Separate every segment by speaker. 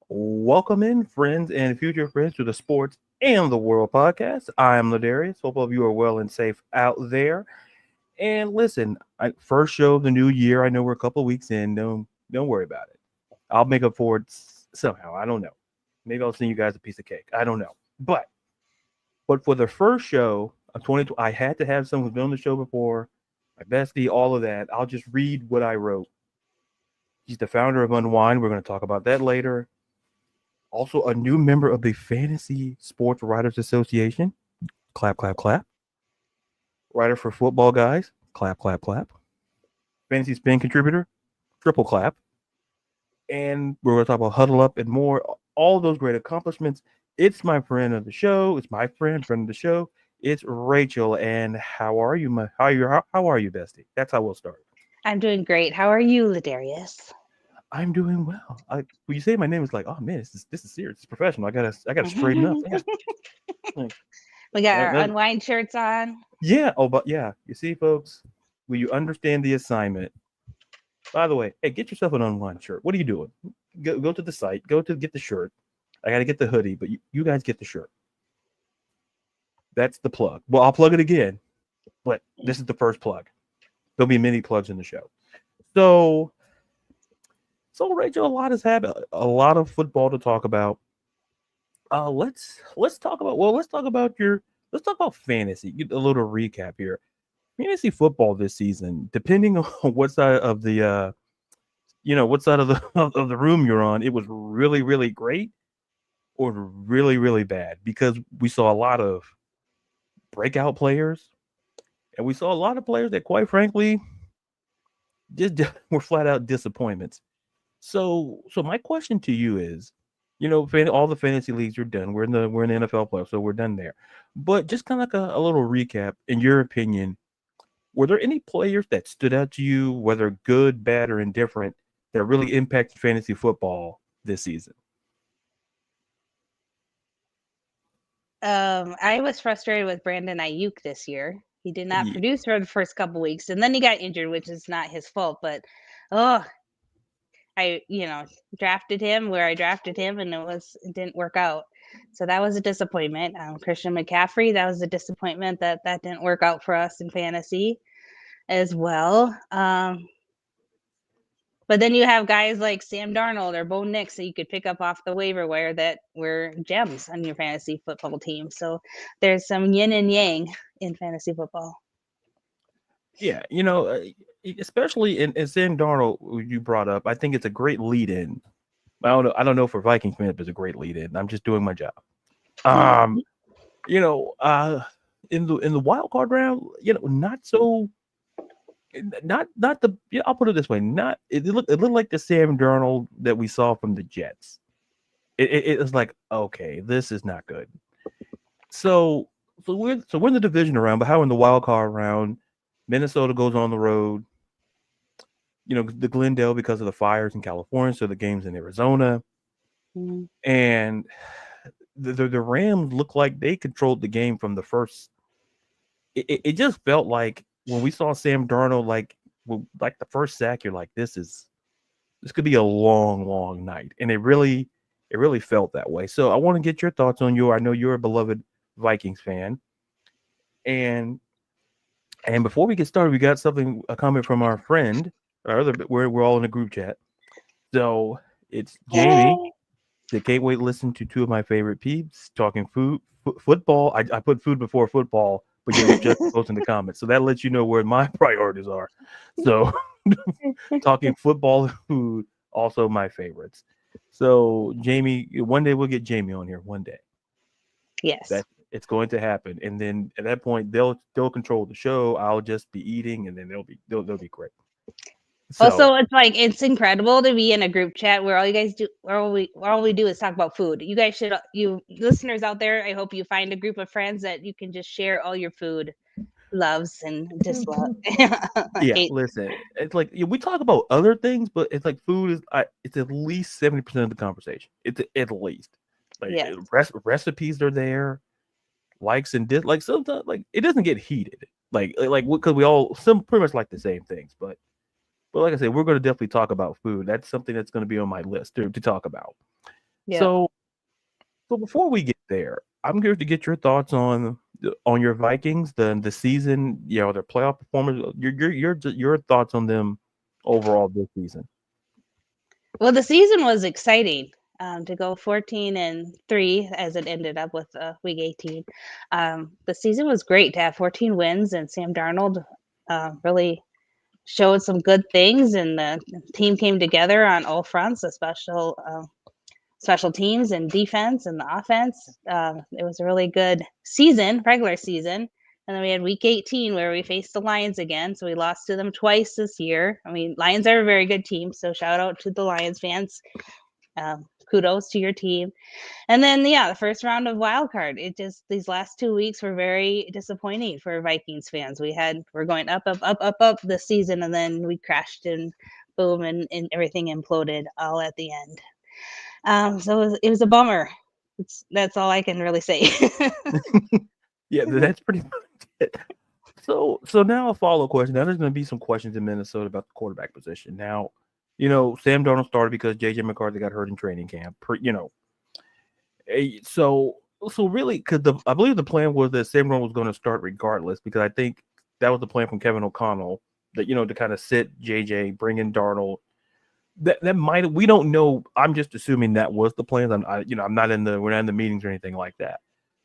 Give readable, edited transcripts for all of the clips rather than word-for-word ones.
Speaker 1: Welcome in, friends and future friends, to the Sports and the World podcast. I am Ladarius. Hope all of you are well and safe out there. And listen, first show of the new year. I know we're a couple of weeks in. Don't worry about it. I'll make up for it somehow. I don't know. Maybe I'll send you guys a piece of cake. I don't know. But for the first show of 2020, I had to have someone who's been on the show before, my bestie, all of that. I'll just read what I wrote. He's the founder of Unwind. We're going to talk about that later. Also, a new member of the Fantasy Sports Writers Association. Clap, clap, clap. Writer for Football Guys. Clap, clap, clap. Fantasy Spin contributor. Triple clap. And we're going to talk about Huddle Up and more. All those great accomplishments. It's my friend of the show. It's my friend of the show. It's Rachel. And how are you, how are you, bestie? That's how we'll start.
Speaker 2: I'm doing great. How are you, Ladarius?
Speaker 1: I'm doing well. When you say my name, it's like, oh man, this is serious. It's professional. I gotta straighten up. Like,
Speaker 2: we got our Unwind shirts on.
Speaker 1: Yeah. Oh, but yeah. You see, folks, will you understand the assignment? By the way, hey, get yourself an Unwind shirt. What are you doing? Go to the site. Go to get the shirt. I gotta get the hoodie, but you guys get the shirt. That's the plug. Well, I'll plug it again, but this is the first plug. There'll be many plugs in the show. So Rachel, a lot has happened. A lot of football to talk about. Let's talk about fantasy. Get a little recap here. Fantasy football this season, depending on what side of the of the room you're on, it was really, really great or really, really bad, because we saw a lot of breakout players, and we saw a lot of players that, quite frankly, just were flat out disappointments. So my question to you is, all the fantasy leagues are done. We're in the NFL playoffs, so we're done there. But just kind of like a little recap, in your opinion, were there any players that stood out to you, whether good, bad, or indifferent, that really impacted fantasy football this season?
Speaker 2: I was frustrated with Brandon Ayuk this year. He did not produce for the first couple weeks, and then he got injured, which is not his fault. But I drafted him where I drafted him, and it didn't work out. So that was a disappointment. Christian McCaffrey, that was a disappointment that didn't work out for us in fantasy as well. But then you have guys like Sam Darnold or Bo Nix that you could pick up off the waiver wire that were gems on your fantasy football team. So there's some yin and yang in fantasy football.
Speaker 1: Yeah, especially in Sam Darnold, you brought up, I think it's a great lead-in. I don't know for Vikings fans, but it's a great lead-in. I'm just doing my job. In the wild card round, not so. Not the. I'll put it this way. It looked like the Sam Darnold that we saw from the Jets. It was like, okay, this is not good. So we're in the division round, but how in the wild card round, Minnesota goes on the road. The Glendale, because of the fires in California, so the game's in Arizona, and the Rams look like they controlled the game from the first. It just felt like, when we saw Sam Darnold, like the first sack, you're like, this could be a long, long night, and it really felt that way. So I want to get your thoughts on I know you're a beloved Vikings fan, and before we get started, we got a comment from our friend. We're all in a group chat. So it's Jamie. They can't wait to listen to two of my favorite peeps talking football. I put food before football, but you're just posting the comments. So that lets you know where my priorities are. So talking football and food, also my favorites. So Jamie, one day we'll get Jamie on here. One day.
Speaker 2: Yes.
Speaker 1: It's going to happen. And then at that point, they'll control the show. I'll just be eating, and then they'll be great. So,
Speaker 2: also, it's incredible to be in a group chat where all you guys do, all we do is talk about food. You guys should, you listeners out there, I hope you find a group of friends that you can just share all your food loves and disloves.
Speaker 1: Yeah, listen, it's like, we talk about other things, but it's like food is it's at least 70% of the conversation. It's at least recipes are there, likes and dislikes. Sometimes it doesn't get heated. like because we all pretty much like the same things, but like I said, we're going to definitely talk about food. That's something that's going to be on my list to talk about.
Speaker 2: Yeah.
Speaker 1: So so before we get there, I'm curious to get your thoughts on your Vikings, the season, their playoff performance, your thoughts on them overall this season.
Speaker 2: Well, the season was exciting. To go 14-3 as it ended up with week 18. The season was great to have 14 wins, and Sam Darnold really showed some good things, and the team came together on all fronts, the special teams and defense and the offense. It was a really good season, regular season. And then we had week 18 where we faced the Lions again. So we lost to them twice this year. I mean, Lions are a very good team. So shout out to the Lions fans. Kudos to your team. And then, yeah, the first round of wild card. It just, these last 2 weeks were very disappointing for Vikings fans. We're going up this season, and then we crashed and boom, and everything imploded all at the end. So it was a bummer. That's all I can really say.
Speaker 1: Yeah, that's pretty much it. So now a follow question. Now there's going to be some questions in Minnesota about the quarterback position. Now, Sam Darnold started because JJ McCarthy got hurt in training camp. So really, because I believe the plan was that Sam Darnold was going to start regardless, because I think that was the plan from Kevin O'Connell, that to kind of sit JJ, bring in Darnold. That might, we don't know. I'm just assuming that was the plan. I'm not we're not in the meetings or anything like that.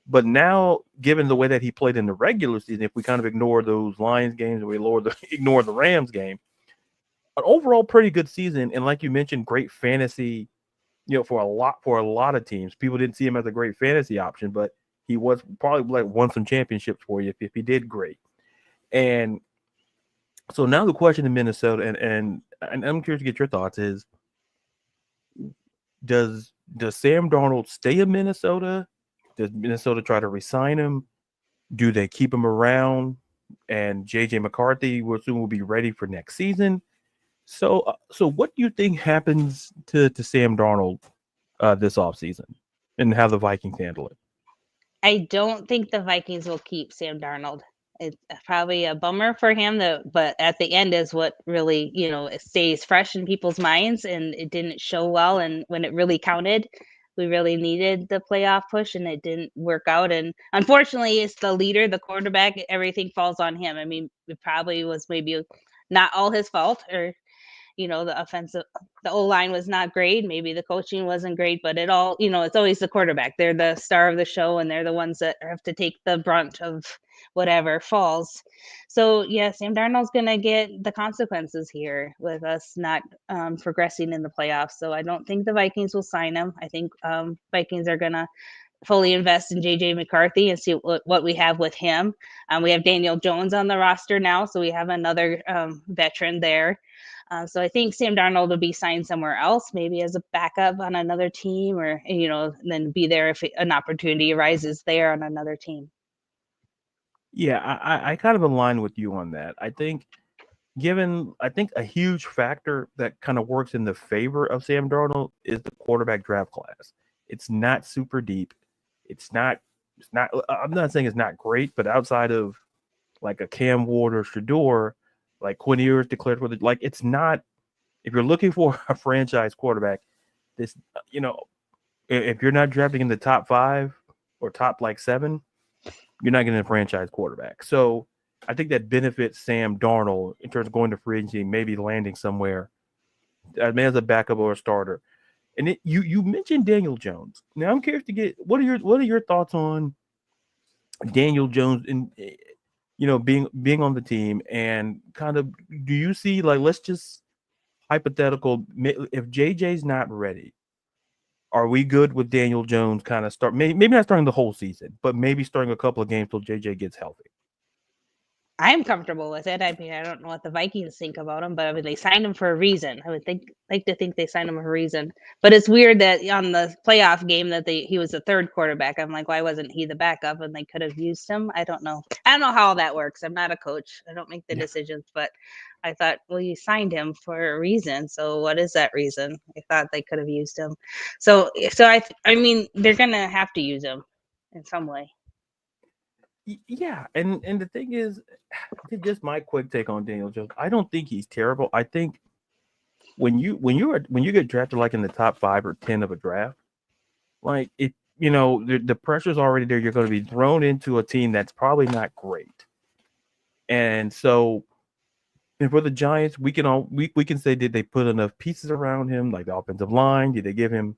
Speaker 1: But now, given the way that he played in the regular season, if we kind of ignore those Lions games and we ignore the Rams game, an overall pretty good season. And like you mentioned, great fantasy, for a lot of teams. People didn't see him as a great fantasy option, but he was probably like won some championships for you if he did great. And so now the question in Minnesota, and I'm curious to get your thoughts, is does Sam Darnold stay in Minnesota? Does Minnesota try to re-sign him? Do they keep him around? And JJ McCarthy will soon be ready for next season. So what do you think happens to Sam Darnold this offseason, and how the Vikings handle it?
Speaker 2: I don't think the Vikings will keep Sam Darnold. It's probably a bummer for him, though, but at the end is what really, it stays fresh in people's minds, and it didn't show well. And when it really counted, we really needed the playoff push, and it didn't work out. And unfortunately, it's the leader, the quarterback, everything falls on him. I mean, it probably was maybe not all his fault, or the O line was not great. Maybe the coaching wasn't great, but it's always the quarterback. They're the star of the show, and they're the ones that have to take the brunt of whatever falls. So, yeah, Sam Darnold's going to get the consequences here with us not progressing in the playoffs. So I don't think the Vikings will sign him. I think Vikings are going to fully invest in JJ McCarthy and see what we have with him. We have Daniel Jones on the roster now, so we have another veteran there. So I think Sam Darnold will be signed somewhere else, maybe as a backup on another team, or then be there if an opportunity arises there on another team.
Speaker 1: Yeah, I kind of align with you on that. I think a huge factor that kind of works in the favor of Sam Darnold is the quarterback draft class. It's not super deep. It's not. I'm not saying it's not great, but outside of like a Cam Ward or Shador, like Quinn Ewers declared for it's not. If you're looking for a franchise quarterback, this if you're not drafting in the top 5 or top like 7, you're not getting a franchise quarterback. So I think that benefits Sam Darnold in terms of going to free agency, maybe landing somewhere as a backup or a starter. And you mentioned Daniel Jones. Now I'm curious to get what are your thoughts on Daniel Jones and being on the team, and kind of, do you see, like, let's just hypothetical, if JJ's not ready, are we good with Daniel Jones kind of maybe not starting the whole season, but maybe starting a couple of games till JJ gets healthy?
Speaker 2: I'm comfortable with it. I mean, I don't know what the Vikings think about him, but I mean, they signed him for a reason. I would like to think they signed him for a reason. But it's weird that on the playoff game that he was the third quarterback. I'm like, why wasn't he the backup? And they could have used him. I don't know. I don't know how that works. I'm not a coach. I don't make the decisions. But I thought, well, you signed him for a reason. So what is that reason? I thought they could have used him. So I mean, they're gonna have to use him in some way.
Speaker 1: Yeah, and the thing is, just my quick take on Daniel Jones. I don't think he's terrible. I think when you get drafted like in the top 5 or 10 of a draft, like it, the pressure's already there. You're going to be thrown into a team that's probably not great, and so and for the Giants, we can say did they put enough pieces around him, like the offensive line? Did they give him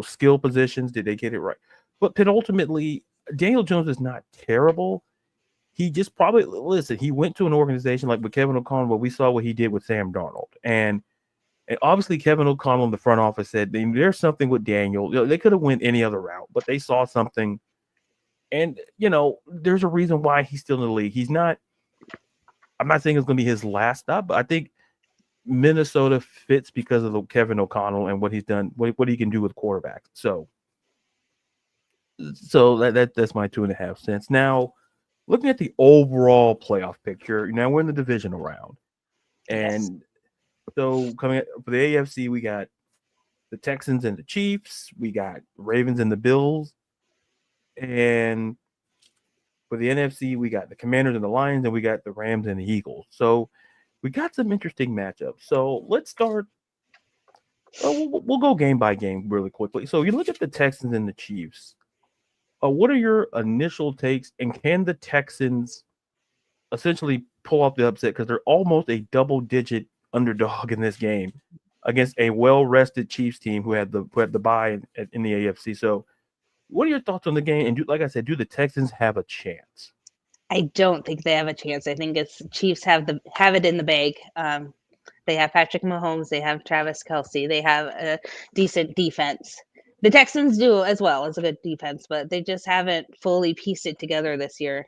Speaker 1: skill positions? Did they get it right? But then ultimately, Daniel Jones is not terrible. He just probably listen. He went to an organization like with Kevin O'Connell, where we saw what he did with Sam Darnold, and obviously Kevin O'Connell in the front office said there's something with Daniel. They could have went any other route, but they saw something, and there's a reason why he's still in the league. He's not. I'm not saying it's going to be his last stop, but I think Minnesota fits because of Kevin O'Connell and what he's done, what he can do with quarterbacks. So that's my 2.5 cents. Now, looking at the overall playoff picture, now we're in the divisional round,
Speaker 2: Yes.
Speaker 1: and so coming for the AFC, we got the Texans and the Chiefs, we got Ravens and the Bills, and for the NFC, we got the Commanders and the Lions, and we got the Rams and the Eagles. So we got some interesting matchups. So let's start. We'll go game by game really quickly. So you look at the Texans and the Chiefs. What are your initial takes, and can the Texans essentially pull off the upset because they're almost a double-digit underdog in this game against a well-rested Chiefs team who had the bye in the AFC? So, what are your thoughts on the game? And like I said, do the Texans have a chance?
Speaker 2: I don't think they have a chance. I think it's Chiefs have it in the bag. They have Patrick Mahomes. They have Travis Kelsey. They have a decent defense. The Texans do as well as a good defense, but they just haven't fully pieced it together this year.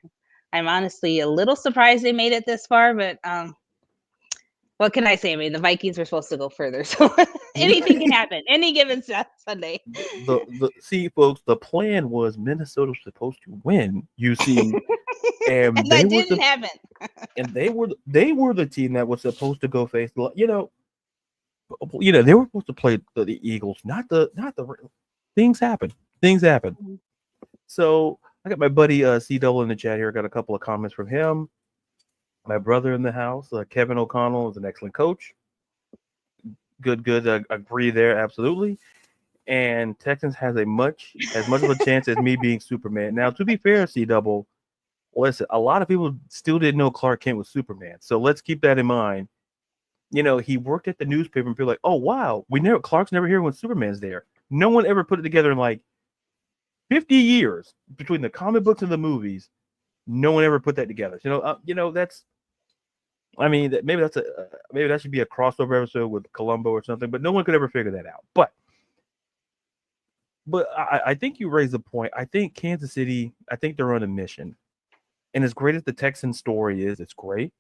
Speaker 2: I'm honestly a little surprised they made it this far, but what can I say? I mean, the Vikings were supposed to go further, so anything can happen any given Sunday.
Speaker 1: The see, folks, the plan was Minnesota was supposed to win. You see, and
Speaker 2: And
Speaker 1: they
Speaker 2: that
Speaker 1: were
Speaker 2: didn't happen.
Speaker 1: they were the team that was supposed to go face they were supposed to play the Eagles, not the things happen. Things happen.
Speaker 2: Mhm.
Speaker 1: So I got my buddy CW in the chat here. I got a couple of comments from him. My brother in the house, Kevin O'Connell, is an excellent coach. Good. Agree there, absolutely. And Texans has as much of a chance as me being Superman. Now, to be fair, CW, listen, a lot of people still didn't know Clark Kent was Superman. So let's keep that in mind. He worked at the newspaper and people like, oh wow, Clark's never here when Superman's there. No one ever put it together in like 50 years between the comic books and the movies. No one ever put that together. That's. I mean, maybe that should be a crossover episode with Columbo or something. But no one could ever figure that out. But I think you raised a point. I think Kansas City. I think they're on a mission, and as great as the Texan story is, it's great.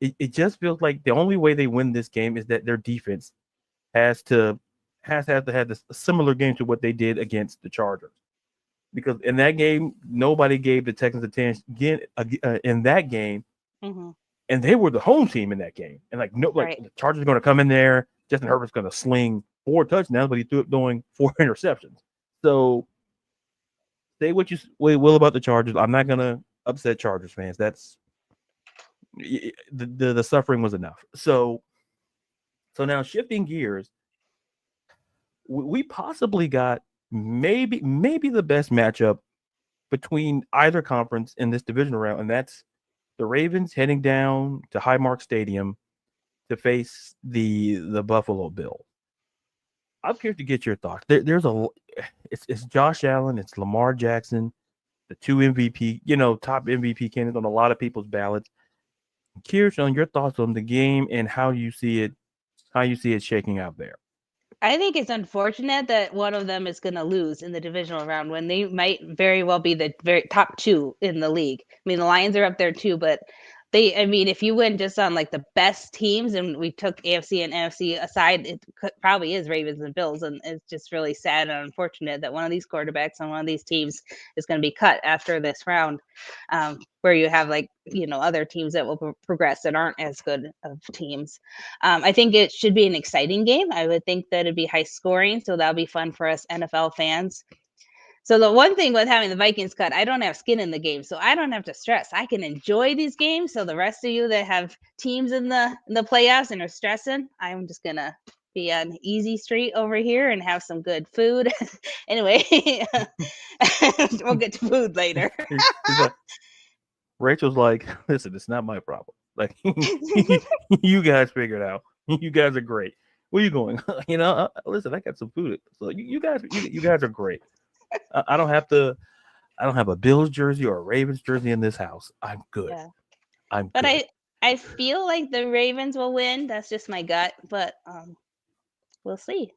Speaker 1: It just feels like the only way they win this game is that their defense has to have this a similar game to what they did against the Chargers. Because in that game, nobody gave the Texans a chance again in that game,
Speaker 2: Mm-hmm.
Speaker 1: and they were the home team in that game. And
Speaker 2: Right.
Speaker 1: the Chargers are going to come in there. Justin Herbert's going to sling 4 touchdowns, but he threw up doing 4 interceptions. So say what you will about the Chargers. I'm not going to upset Chargers fans. That's the suffering was enough. So now shifting gears, we possibly got maybe the best matchup between either conference in this division round, and that's the Ravens heading down to Highmark Stadium to face the Buffalo Bills. I'm curious to get your thoughts. It's Josh Allen, it's Lamar Jackson, the 2 MVP, top MVP candidates on a lot of people's ballots. I'm curious on your thoughts on the game and how you see it shaking out there.
Speaker 2: I think it's unfortunate that one of them is going to lose in the divisional round when they might very well be the very top two in the league. I mean, the Lions are up there too, but I mean, if you went just on like the best teams and we took AFC and NFC aside, it probably is Ravens and Bills. And it's just really sad and unfortunate that one of these quarterbacks on one of these teams is going to be cut after this round, where you have other teams that will progress that aren't as good of teams. I think it should be an exciting game. I would think that it'd be high scoring, so that'll be fun for us NFL fans. So the one thing with having the Vikings cut, I don't have skin in the game, so I don't have to stress. I can enjoy these games. So the rest of you that have teams in the playoffs and are stressing, I'm just gonna be on easy street over here and have some good food. Anyway, we'll get to food later.
Speaker 1: He's like, Rachel's like, listen, it's not my problem. Like, you guys figure it out. You guys are great. Where you going? Listen, I got some food. So you guys are great. I don't have to. I don't have a Bills jersey or a Ravens jersey in this house. I'm good.
Speaker 2: Yeah.
Speaker 1: I'm
Speaker 2: But
Speaker 1: good.
Speaker 2: I feel like the Ravens will win. That's just my gut, but we'll see.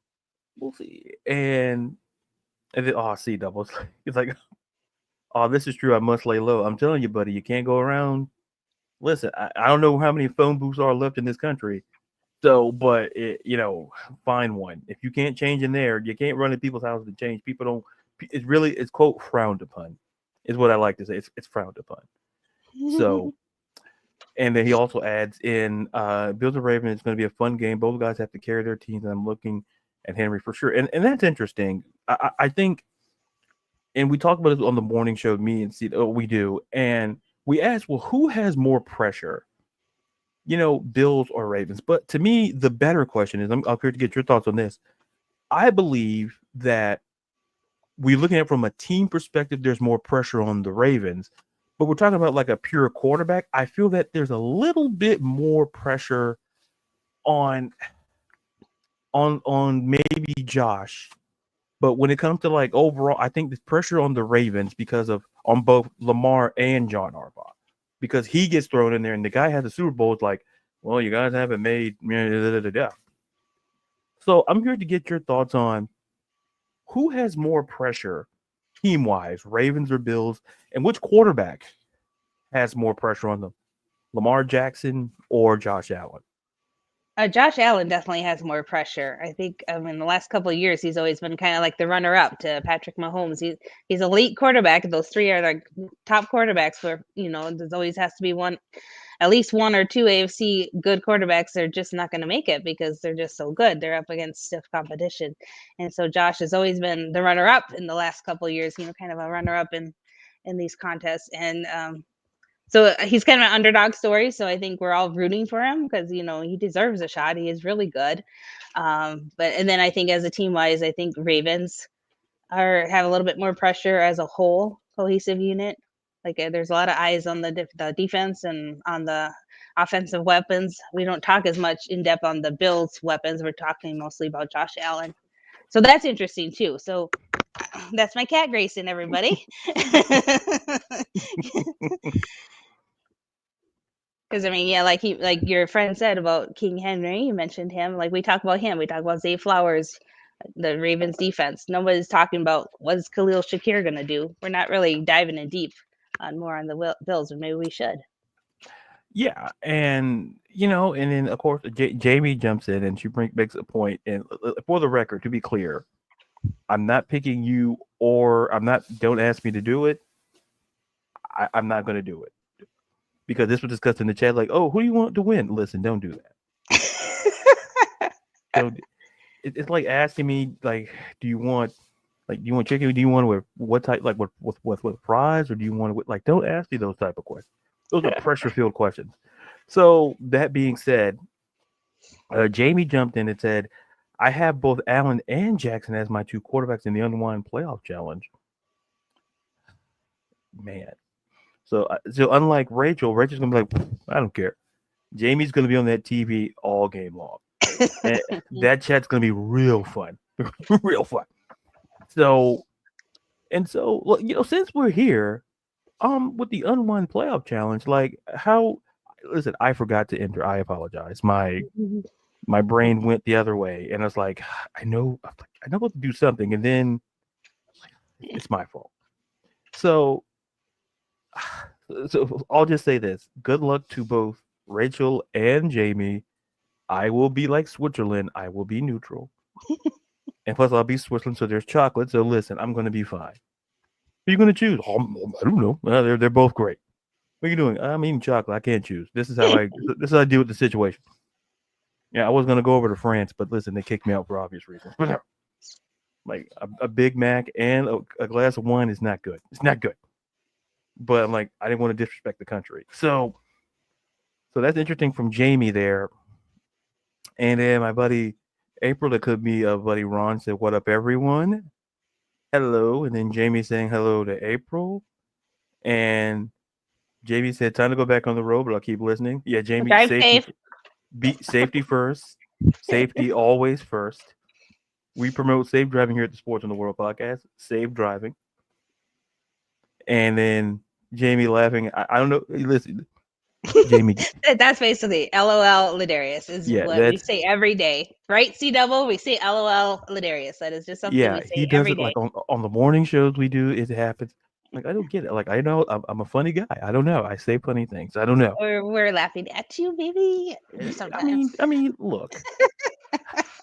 Speaker 1: We'll see. And then, see doubles. It's like, oh, this is true. I must lay low. I'm telling you, buddy, you can't go around. Listen, I don't know how many phone booths are left in this country. So, but find one. If you can't change in there, you can't run in people's houses to change. People don't. It's quote frowned upon, is what I like to say. It's frowned upon. So, and then he also adds in Bills and Ravens. It's going to be a fun game. Both guys have to carry their teams, and I'm looking at Henry for sure. And that's interesting. I think, and we talk about it on the morning show. Me and see, we do, and we ask, well, who has more pressure? Bills or Ravens. But to me, the better question is, I'm here to get your thoughts on this. I believe that we're looking at it from a team perspective, there's more pressure on the Ravens. But we're talking about like a pure quarterback. I feel that there's a little bit more pressure on maybe Josh. But when it comes to like overall, I think the pressure on the Ravens because of on both Lamar and John Harbaugh. Because he gets thrown in there and the guy has the Super Bowl. It's like, well, you guys haven't made. So I'm here to get your thoughts on who has more pressure team-wise, Ravens or Bills, and which quarterback has more pressure on them, Lamar Jackson or Josh Allen?
Speaker 2: Josh Allen definitely has more pressure. I think in the last couple of years, he's always been kind of like the runner-up to Patrick Mahomes. He's a elite quarterback. Those three are like top quarterbacks. Where there's always has to be one, at least one or two AFC good quarterbacks. They're just not going to make it because they're just so good. They're up against stiff competition, and so Josh has always been the runner-up in the last couple of years. Kind of a runner-up in these contests, and so he's kind of an underdog story. So I think we're all rooting for him because he deserves a shot. He is really good. And then I think as a team wise, I think Ravens have a little bit more pressure as a whole cohesive unit. Like there's a lot of eyes on the defense and on the offensive weapons. We don't talk as much in depth on the Bills' weapons. We're talking mostly about Josh Allen. So that's interesting too. So that's my cat Grayson, everybody. Because like your friend said about King Henry, you mentioned him. Like we talk about him, we talk about Zay Flowers, the Ravens defense. Nobody's talking about what's Khalil Shakir going to do. We're not really diving in deep on more on the Bills, or maybe we should.
Speaker 1: Yeah, and and then of course Jamie jumps in and she makes a point. And for the record, to be clear, I'm not picking you, or I'm not. Don't ask me to do it. I'm not going to do it because this was discussed in the chat. Like, oh, who do you want to win? Listen, don't do that. Don't. It's like asking me, like, do you want chicken? Do you want with what type, like with fries, or do you want to like? Don't ask me those type of questions. Those are pressure filled questions. So that being said, Jamie jumped in and said, I have both Allen and Jackson as my two quarterbacks in the Unwind playoff challenge. Man. So unlike Rachel's going to be like, I don't care. Jamie's going to be on that TV all game long. And that chat's going to be real fun. Real fun. So, since we're here, with the Unwind playoff challenge, like listen, I forgot to enter. I apologize. My brain went the other way, and I was like, I know what to do something, and then it's my fault. So I'll just say this: good luck to both Rachel and Jamie. I will be like Switzerland. I will be neutral, and plus I'll be Switzerland, so there's chocolate. So listen, I'm going to be fine. Who are you going to choose? I don't know. They're both great. What are you doing? I'm eating chocolate. I can't choose. This is how I deal with the situation. Yeah, I was gonna go over to France, but listen, they kicked me out for obvious reasons. Like a Big Mac and a glass of wine is not good. It's not good. But I'm like, I didn't want to disrespect the country. So that's interesting from Jamie there. And then my buddy April, that could be a buddy Ron, said, "What up, everyone? Hello." And then Jamie saying hello to April. And Jamie said, "Time to go back on the road, but I'll keep listening." Yeah, Jamie,
Speaker 2: Drive
Speaker 1: safety,
Speaker 2: safe.
Speaker 1: safety first. Safety always first. We promote safe driving here at the Sports on the World podcast. Safe driving. And then Jamie laughing. I don't know. Listen, Jamie.
Speaker 2: That's basically LOL Ladarius is
Speaker 1: Yeah,
Speaker 2: what we
Speaker 1: that's
Speaker 2: say every day, right? C double, we say LOL Ladarius. That is just something we
Speaker 1: yeah. He
Speaker 2: say
Speaker 1: does
Speaker 2: every
Speaker 1: it
Speaker 2: day.
Speaker 1: like on the morning shows we do. It happens. Like I don't get it. Like I know I'm a funny guy. I don't know. I say funny things. I don't know.
Speaker 2: Or we're laughing at you, maybe
Speaker 1: Yeah,
Speaker 2: sometimes.
Speaker 1: I mean, look.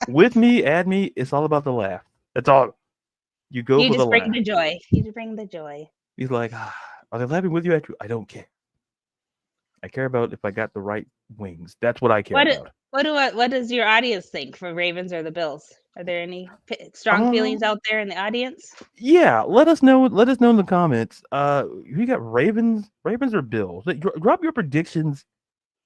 Speaker 1: With me, add me. It's all about the laugh. That's all. You go
Speaker 2: You
Speaker 1: for the
Speaker 2: just bring
Speaker 1: laugh.
Speaker 2: the joy. You just bring the joy.
Speaker 1: He's like, are they laughing with you at you? I don't care. I care about if I got the right wings. That's what I care
Speaker 2: What
Speaker 1: about.
Speaker 2: what does your audience think for Ravens or the Bills? Are there any strong feelings
Speaker 1: Um,
Speaker 2: out there in the audience?
Speaker 1: yeah, let us know. Let us know in the comments. You got Ravens or Bills? Drop your predictions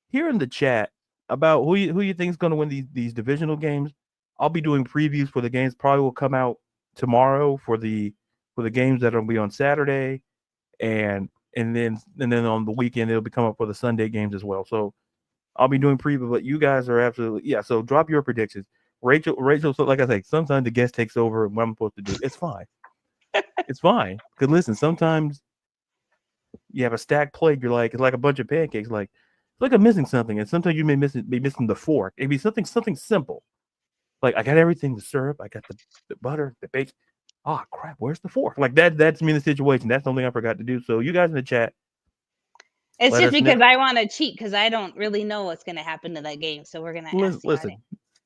Speaker 1: here in the chat about who you think is going to win these divisional games. I'll be doing previews for the games. Probably will come out tomorrow for the games that will be on Saturday, and then on the weekend it'll be come up for the Sunday games as well. So I'll be doing preview, but you guys are absolutely yeah. So drop your predictions. Rachel. So like I say, sometimes the guest takes over what I'm supposed to do. It's fine. It's fine. Cause listen, sometimes you have a stacked plate. You're like it's like a bunch of pancakes. Like it's like I'm missing something, and sometimes you may be missing the fork. It'd be something simple. Like I got everything: the syrup, I got the butter, the bacon. Oh crap, where's the fork? Like that's me in the situation. That's the only thing I forgot to do. So you guys in the chat,
Speaker 2: It's
Speaker 1: let
Speaker 2: just
Speaker 1: us know.
Speaker 2: because I want to cheat because I don't really know what's going to happen to that game. So we're going to ask the audience.
Speaker 1: Listen,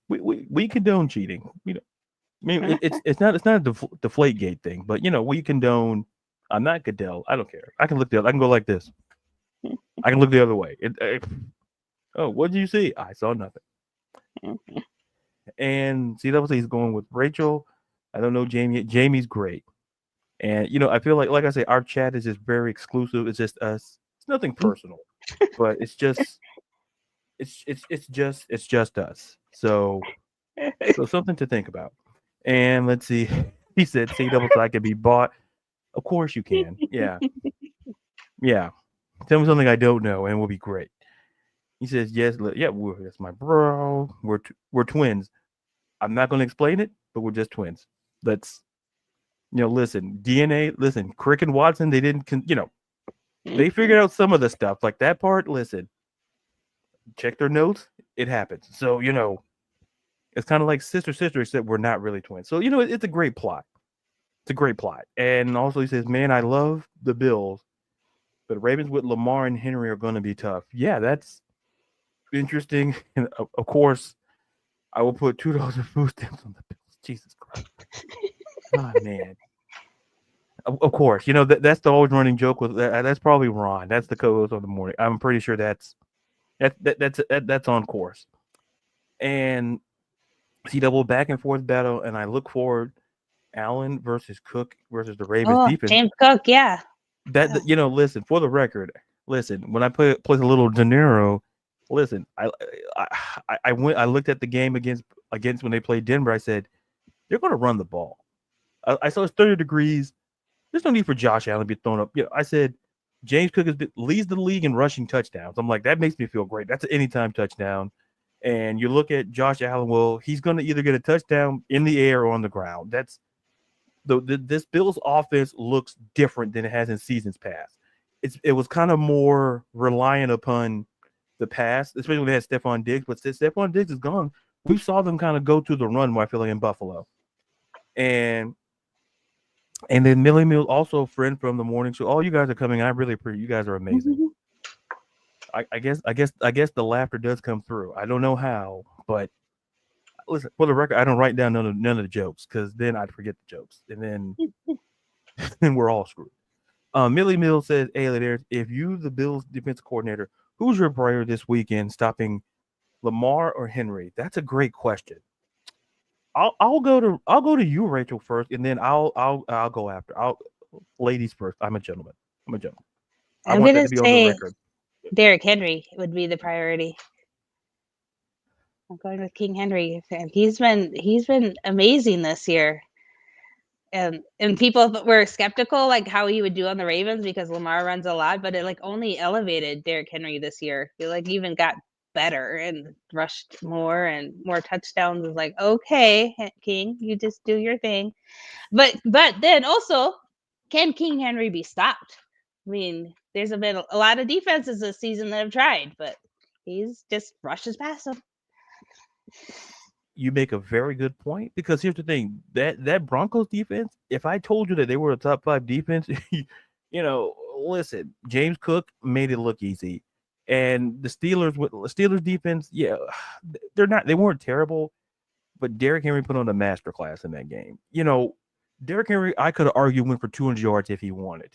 Speaker 1: we condone cheating. I mean, it's not a deflate gate thing, but we condone. I'm not Goodell. I don't care. I can look the other. I can go like this. I can look the other way. Oh, what did you see? I saw nothing. And CWC is going with Rachel. I don't know Jamie. Jamie's great, and I feel like I say, our chat is just very exclusive. It's just us. It's nothing personal, but it's just us. So something to think about. And let's see. He said CWC can be bought. Of course you can. Yeah. Yeah. Tell me something I don't know and we'll be great. He says, yes, yeah, that's my bro. We're twins. I'm not going to explain it, but we're just twins. Let's, listen, DNA, listen, Crick and Watson, they didn't, they figured out some of the stuff. Like that part, listen, check their notes. It happens. So, it's kind of like sister, except we're not really twins. So, it's a great plot. It's a great plot. And also he says, man, I love the Bills, but Ravens with Lamar and Henry are going to be tough. Yeah, that's interesting. And of course, I will put $2 of food stamps on the Bills. Jesus Christ. God, man. Of course, that's the always running joke with that's probably Ron. That's the co-host of the morning. I'm pretty sure that's on course. And see double back and forth battle, and I look forward Allen versus Cook versus the Ravens defense.
Speaker 2: James Cook, yeah.
Speaker 1: That listen, for the record, listen, when I play a little De Niro, listen, I looked at the game against when they played Denver. I said they're going to run the ball. I saw it's 30 degrees. There's no need for Josh Allen to be thrown up. I said James Cook leads the league in rushing touchdowns. I'm like, that makes me feel great. That's an anytime touchdown. And you look at Josh Allen, well, he's going to either get a touchdown in the air or on the ground. That's this Bills offense looks different than it has in seasons past. It was kind of more reliant upon the pass, especially when they had Stephon Diggs. But since Stephon Diggs is gone, we saw them kind of go to the run. I feel like in Buffalo, and then Millie Mills, also a friend from the morning show. All you guys are coming. I really appreciate you guys are amazing. I guess the laughter does come through. I don't know how, but listen, for the record, I don't write down none of the jokes because then I'd forget the jokes, and then we're all screwed. Millie Mills says, "Hey, there, if you the Bills defensive coordinator, who's your priority this weekend? Stopping Lamar or Henry?" That's a great question. I'll go to you, Rachel, first, and then I'll go after. I'll ladies first. I'm a gentleman. I'm a gentleman. I
Speaker 2: I'm
Speaker 1: want that
Speaker 2: gonna
Speaker 1: to be on the
Speaker 2: say
Speaker 1: record.
Speaker 2: Derrick Henry would be the priority. I'm going with King Henry, and he's been amazing this year. And people were skeptical like how he would do on the Ravens because Lamar runs a lot, but it like only elevated Derrick Henry this year. He like even got better and rushed more and more touchdowns. Is like, okay, King, you just do your thing. But then also, can King Henry be stopped? I mean, there's been a lot of defenses this season that have tried, but he's just rushes past them.
Speaker 1: You make a very good point because here's the thing that Broncos defense. If I told you that they were a top 5 defense, listen, James Cook made it look easy, and the Steelers defense, yeah, they weren't terrible, but Derrick Henry put on a masterclass in that game. Derrick Henry, I could argue went for 200 yards if he wanted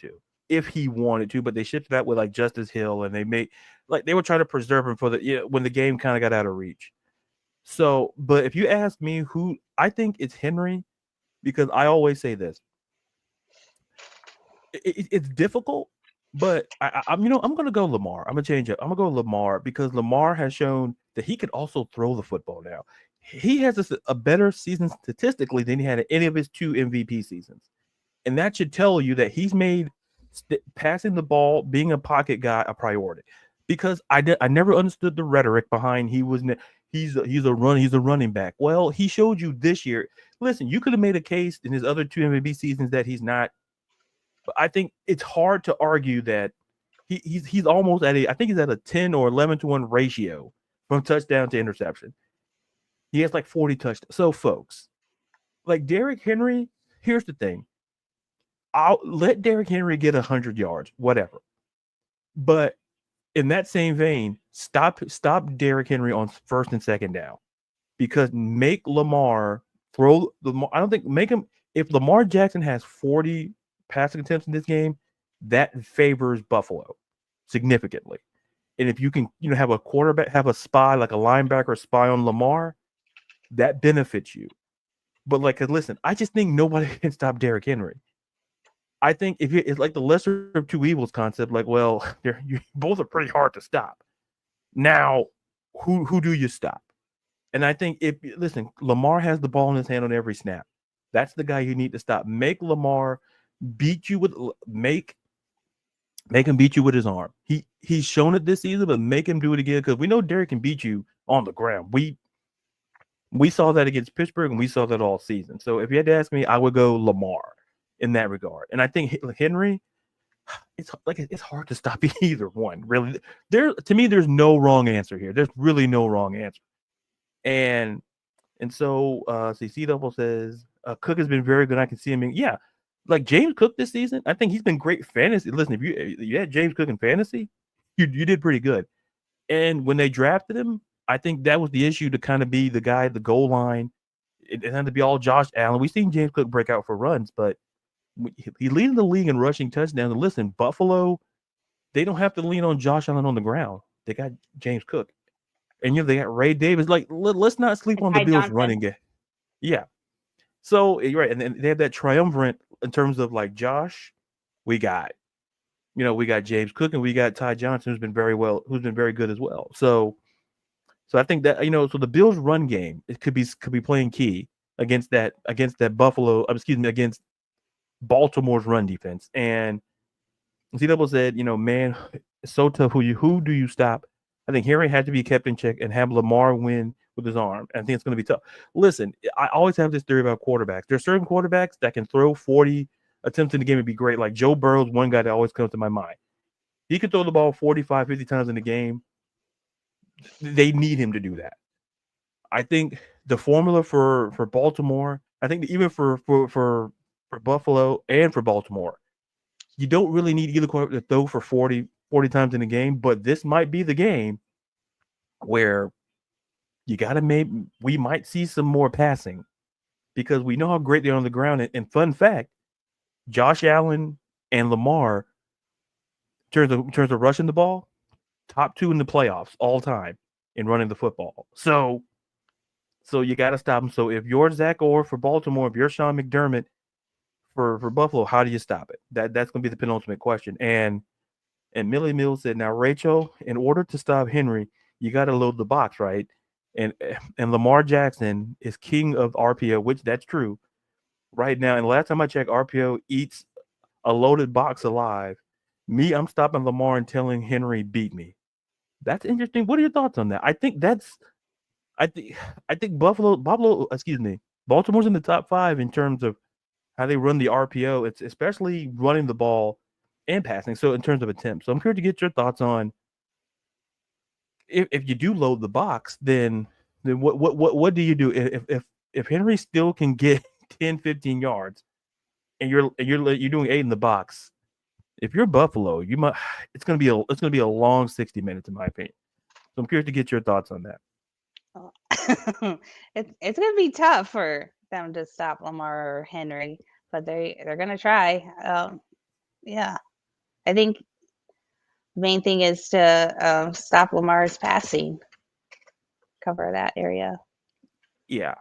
Speaker 1: to, but they shifted that with like Justice Hill, and they were trying to preserve him for when the game kind of got out of reach. So, but if you ask me who I think it's Henry, because I always say this, it's difficult, but I'm gonna go Lamar. I'm gonna change it. I'm gonna go Lamar because Lamar has shown that he can also throw the football now. He has a better season statistically than he had in any of his 2 MVP seasons, and that should tell you that he's made passing the ball, being a pocket guy, a priority. Because I never understood the rhetoric behind he's a running back. Well, he showed you this year. Listen, you could have made a case in his other 2 MVP seasons that he's not, but I think it's hard to argue that he's almost I think he's at a 10 or 11-1 ratio from touchdown to interception. He has like 40 touchdowns. So folks, like Derrick Henry, here's the thing. I'll let Derrick Henry get 100 yards, whatever. But in that same vein, stop Derrick Henry on first and second down because make Lamar throw the. I don't think make him if Lamar Jackson has 40 passing attempts in this game, that favors Buffalo significantly. And if you can, have a quarterback, have a spy like a linebacker spy on Lamar, that benefits you. But listen, I just think nobody can stop Derrick Henry. I think it's like the lesser of 2 evils concept. Like, well, you both are pretty hard to stop. Now, who do you stop? And I think listen, Lamar has the ball in his hand on every snap. That's the guy you need to stop. Make Lamar beat you with make him beat you with his arm. He's shown it this season, but make him do it again because we know Derrick can beat you on the ground. We saw that against Pittsburgh, and we saw that all season. So if you had to ask me, I would go Lamar in that regard. And I think Henry, it's hard to stop either one. Really, to me, there's no wrong answer here. There's really no wrong answer. And so see, CW says Cook has been very good. I can see him. Yeah, like James Cook this season, I think he's been great fantasy. Listen, if you had James Cook in fantasy, you did pretty good. And when they drafted him, I think that was the issue to kind of be the guy at the goal line. It had to be all Josh Allen. We've seen James Cook break out for runs, but he leading the league in rushing touchdowns. And listen, Buffalo, they don't have to lean on Josh Allen on the ground. They got James Cook. And they got Ray Davis. Like, let's not sleep
Speaker 2: And
Speaker 1: on the
Speaker 2: Ty
Speaker 1: Bills
Speaker 2: Johnson.
Speaker 1: running game. Yeah. So you're right. And then they have that triumvirate in terms of like Josh. We got James Cook and we got Ty Johnson, who's been very good as well. So I think that so the Bills' run game it could be playing key against that Buffalo. Excuse me, against Baltimore's run defense. And CW said, man, it's so tough. Who do you stop? I think Henry had to be kept in check and have Lamar win with his arm. I think it's going to be tough. Listen, I always have this theory about quarterbacks. There are certain quarterbacks that can throw 40 attempts in the game and be great. Like Joe Burrow's one guy that always comes to my mind. He can throw the ball 45, 50 times in the game. They need him to do that. I think the formula for Baltimore, I think even for Buffalo and for Baltimore, you don't really need either quarterback to throw for 40 times in a game, but this might be the game where we might see some more passing because we know how great they are on the ground. And fun fact, Josh Allen and Lamar, in terms of rushing the ball, top 2 in the playoffs all time in running the football. So So you got to stop him. So if you're Zach Orr for Baltimore, if you're Sean McDermott for Buffalo, how do you stop it? That's going to be the penultimate question. And Millie Mills said, now Rachel, in order to stop Henry, you got to load the box, right? And Lamar Jackson is king of RPO, which that's true right now. And last time I checked, RPO eats a loaded box alive. Me, I'm stopping Lamar and telling Henry beat me. That's interesting. What are your thoughts on that? I think I think Baltimore's in the top 5 in terms of how they run the RPO. It's especially running the ball and passing. So in terms of attempts, so I'm curious to get your thoughts on if you do load the box, then what do you do if Henry still can get 10, 15 yards and you're doing 8 in the box? If you're Buffalo, you might it's gonna be a long 60 minutes in my opinion. So I'm curious to get your thoughts on that.
Speaker 2: It's gonna be tough for them to stop Lamar or Henry, but they're gonna try. Yeah, I think the main thing is to stop Lamar's passing, cover that area.
Speaker 1: Yeah,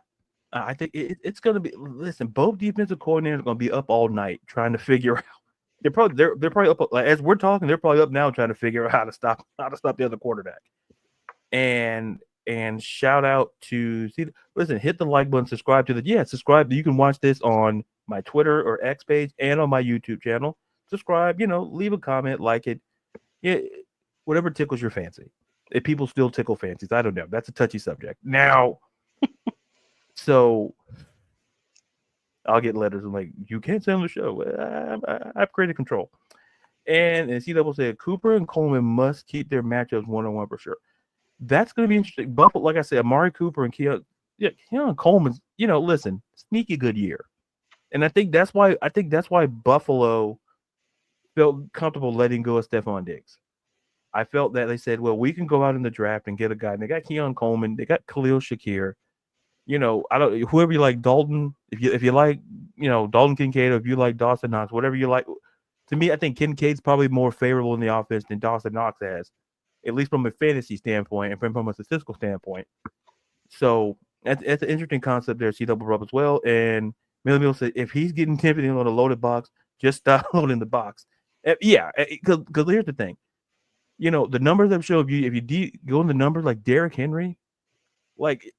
Speaker 1: I think it's going to be. Listen, both defensive coordinators are going to be up all night trying to figure out. They're probably up like as we're talking. They're probably up now trying to figure out how to stop the other quarterback. And shout out to listen, hit the like button, subscribe to subscribe. You can watch this on my Twitter or X page and on my YouTube channel. Subscribe, leave a comment, like it. Yeah, whatever tickles your fancy. If people still tickle fancies, I don't know. That's a touchy subject. Now, so I'll get letters and like, you can't say on the show. I've created control. And CW said Cooper and Coleman must keep their matchups 1-on-1 for sure. That's going to be interesting. Buffalo, like I said, Amari Cooper and Keon Coleman's, listen, sneaky good year. And I think that's why Buffalo felt comfortable letting go of Stephon Diggs. I felt that they said, well, we can go out in the draft and get a guy. And they got Keon Coleman, they got Khalil Shakir. I don't whoever you like, Dalton. If you like, Dalton Kincaid, or if you like Dawson Knox, whatever you like. To me, I think Kincaid's probably more favorable in the offense than Dawson Knox has, at least from a fantasy standpoint and from a statistical standpoint. So that's an interesting concept there. CW brought up as well. And Millie said if he's getting tempted on a loaded box, just stop loading the box. Yeah, because here's the thing. The numbers that show if you go in the numbers like Derrick Henry, like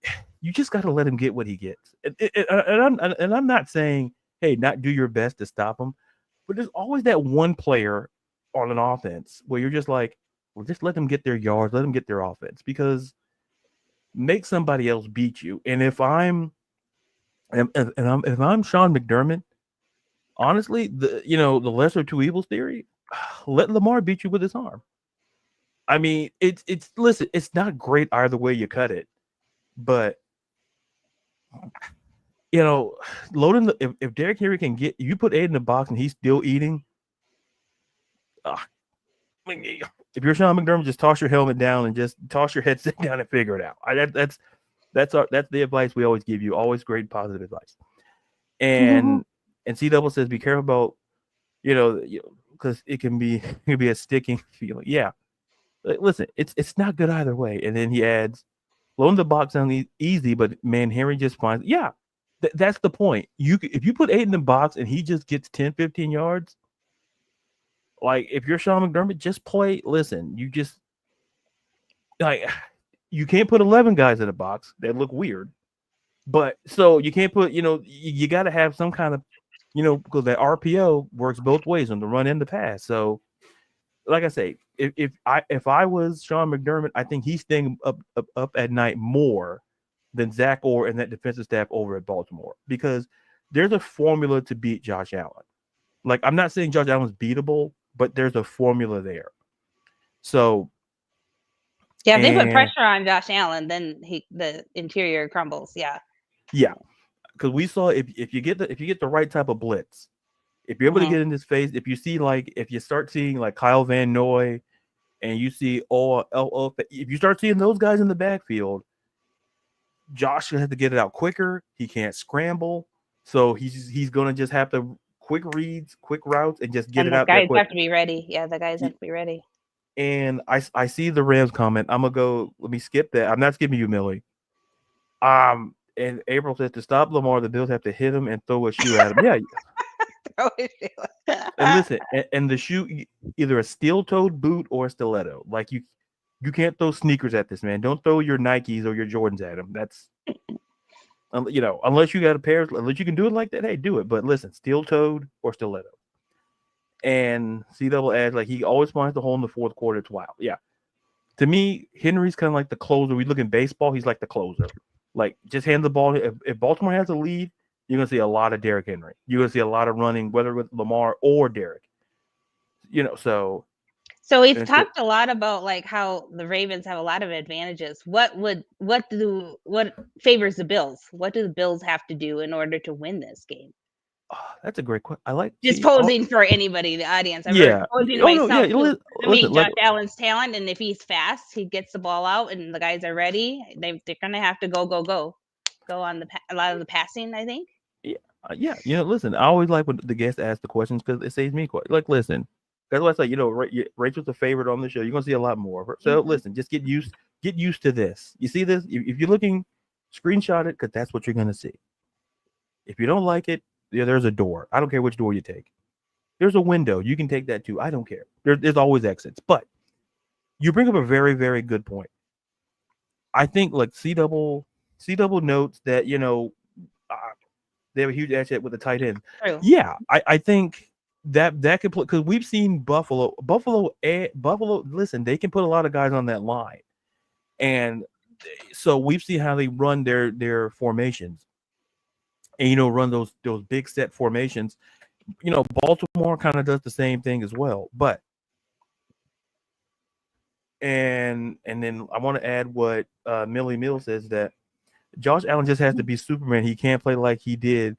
Speaker 1: you just got to let him get what he gets. And I'm not saying, hey, not do your best to stop him, but there's always that one player on an offense where you're just like, well, just let them get their yards, let them get their offense, because make somebody else beat you. And if I'm Sean McDermott, honestly, the lesser of two evils theory, let Lamar beat you with his arm. I mean, listen, it's not great either way you cut it, but loading if Derrick Henry can get you put 8 in the box and he's still eating, if you're Sean McDermott, just toss your helmet down and just toss your headset down and figure it out. That's the advice we always give you. Always great positive advice. And CW says be careful about because it can be a sticking feeling. Yeah. Listen, it's not good either way. And then he adds, loading the box sounds easy, but man, Henry just finds. Yeah, that's the point. If you put 8 in the box and he just gets 10, 15 yards, like if you're Sean McDermott, just play. Listen, you just like you can't put 11 guys in a box. That look weird. But so you can't put. You got to have some kind of, because that RPO works both ways on the run and the pass. So. Like I say, if I was Sean McDermott, I think he's staying up at night more than Zach Orr and that defensive staff over at Baltimore, because there's a formula to beat Josh Allen. Like, I'm not saying Josh Allen's beatable, but there's a formula there. So
Speaker 2: yeah, if they put pressure on Josh Allen, then the interior crumbles. Yeah,
Speaker 1: because we saw if you get the right type of blitz. If you're able to get in his face, if you start seeing like Kyle Van Noy and you see if you start seeing those guys in the backfield, Josh has to get it out quicker. He can't scramble. So he's going to just have to quick reads, quick routes, and just get it out there quick.
Speaker 2: The guys have to be ready. Yeah, the guys have to be ready.
Speaker 1: And I see the Rams comment. I'm going to go, let me skip that. I'm not skipping you, Millie. And April said to stop Lamar, the Bills have to hit him and throw a shoe at him. Yeah,
Speaker 2: Throw his
Speaker 1: and
Speaker 2: shoe.
Speaker 1: listen, and the shoe either a steel-toed boot or a stiletto. Like you can't throw sneakers at this man. Don't throw your Nikes or your Jordans at him. That's unless you got a pair, unless you can do it like that. Hey, do it. But listen, steel-toed or stiletto. And C double adds like he always finds the hole in the fourth quarter. It's wild. Yeah, to me, Henry's kind of like the closer. We look in baseball, he's like the closer. Like just hand the ball. If Baltimore has a lead, you're gonna see a lot of Derrick Henry. You're gonna see a lot of running, whether with Lamar or Derrick. So
Speaker 2: So we've
Speaker 1: and so,
Speaker 2: talked a lot about like how the Ravens have a lot of advantages. What favors the Bills? What do the Bills have to do in order to win this game?
Speaker 1: that's a great question. I like
Speaker 2: Just
Speaker 1: see.
Speaker 2: posing for anybody, the audience. I'm
Speaker 1: Yeah.
Speaker 2: posing to
Speaker 1: Oh no. Yeah.
Speaker 2: myself too. To
Speaker 1: Listen.
Speaker 2: meet
Speaker 1: Like
Speaker 2: Josh Allen's talent, and if he's fast, he gets the ball out, and the guys are ready. They're gonna have to go on a lot of the passing. I think.
Speaker 1: yeah. Yeah. Listen. I always like when the guests ask the questions because it saves me questions. Like listen. That's why I say Rachel's a favorite on the show. You're gonna see a lot more of her. So listen. Just get used to this. You see this? If you're looking, screenshot it because that's what you're gonna see. If you don't like it, there's a door. I don't care which door you take. There's a window. You can take that too. I don't care. There's always exits. But you bring up a very, very good point. I think like C double notes that they have a huge asset with the tight end.
Speaker 2: True.
Speaker 1: Yeah, I think that could play because we've seen Buffalo. Listen, they can put a lot of guys on that line, and so we've seen how they run their formations, and run those big set formations. Baltimore kind of does the same thing as well. But and then I want to add what Millie Mills says that Josh Allen just has to be Superman. He can't play like he did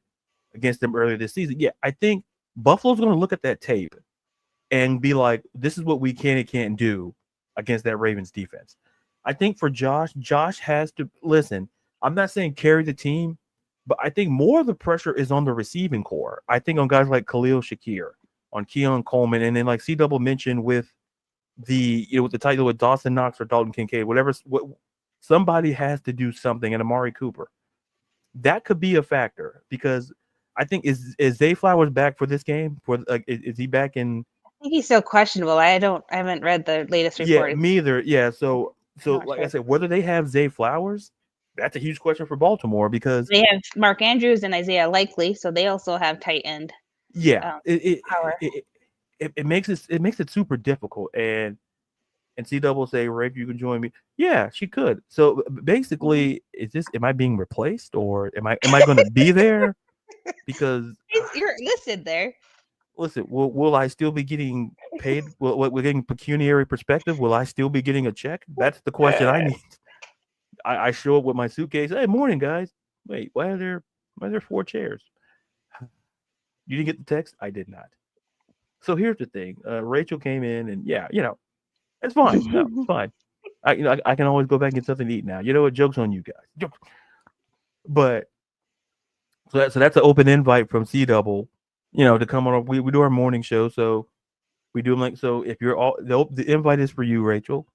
Speaker 1: against them earlier this season. Yeah, I think Buffalo's going to look at that tape and be like, this is what we can and can't do against that Ravens defense. I think for Josh has to listen. I'm not saying carry the team, but I think more of the pressure is on the receiving core. I think on guys like Khalil Shakir, on Keon Coleman, and then like C double mentioned with with the title with Dawson Knox or Dalton Kincaid, somebody has to do something, and Amari Cooper. That could be a factor because I think is Zay Flowers back for this game? Is he back in?
Speaker 2: I think he's still questionable. I haven't read the latest report.
Speaker 1: Yeah, me either. Yeah, so like
Speaker 2: sure.
Speaker 1: I said, whether they have Zay Flowers, that's a huge question for Baltimore because
Speaker 2: they have Mark Andrews and Isaiah Likely, so they also have tight end.
Speaker 1: Yeah,
Speaker 2: power.
Speaker 1: It makes it super difficult and C double say, Rafe, you can join me. Yeah, she could. So basically, am I being replaced or am I going to be there? Because
Speaker 2: you're listed there.
Speaker 1: Listen, will I still be getting paid? We're getting pecuniary perspective. Will I still be getting a check? That's the question I need. I show up with my suitcase. Hey, morning, guys. Wait, why are there 4 chairs? You didn't get the text? I did not. So here's the thing. Rachel came in and it's fine. No, it's fine. I can always go back and get something to eat now. You know what? Joke's on you guys. But so that's an open invite from C double, to come on. We do our morning show, so we do them so if you're all the invite is for you, Rachel.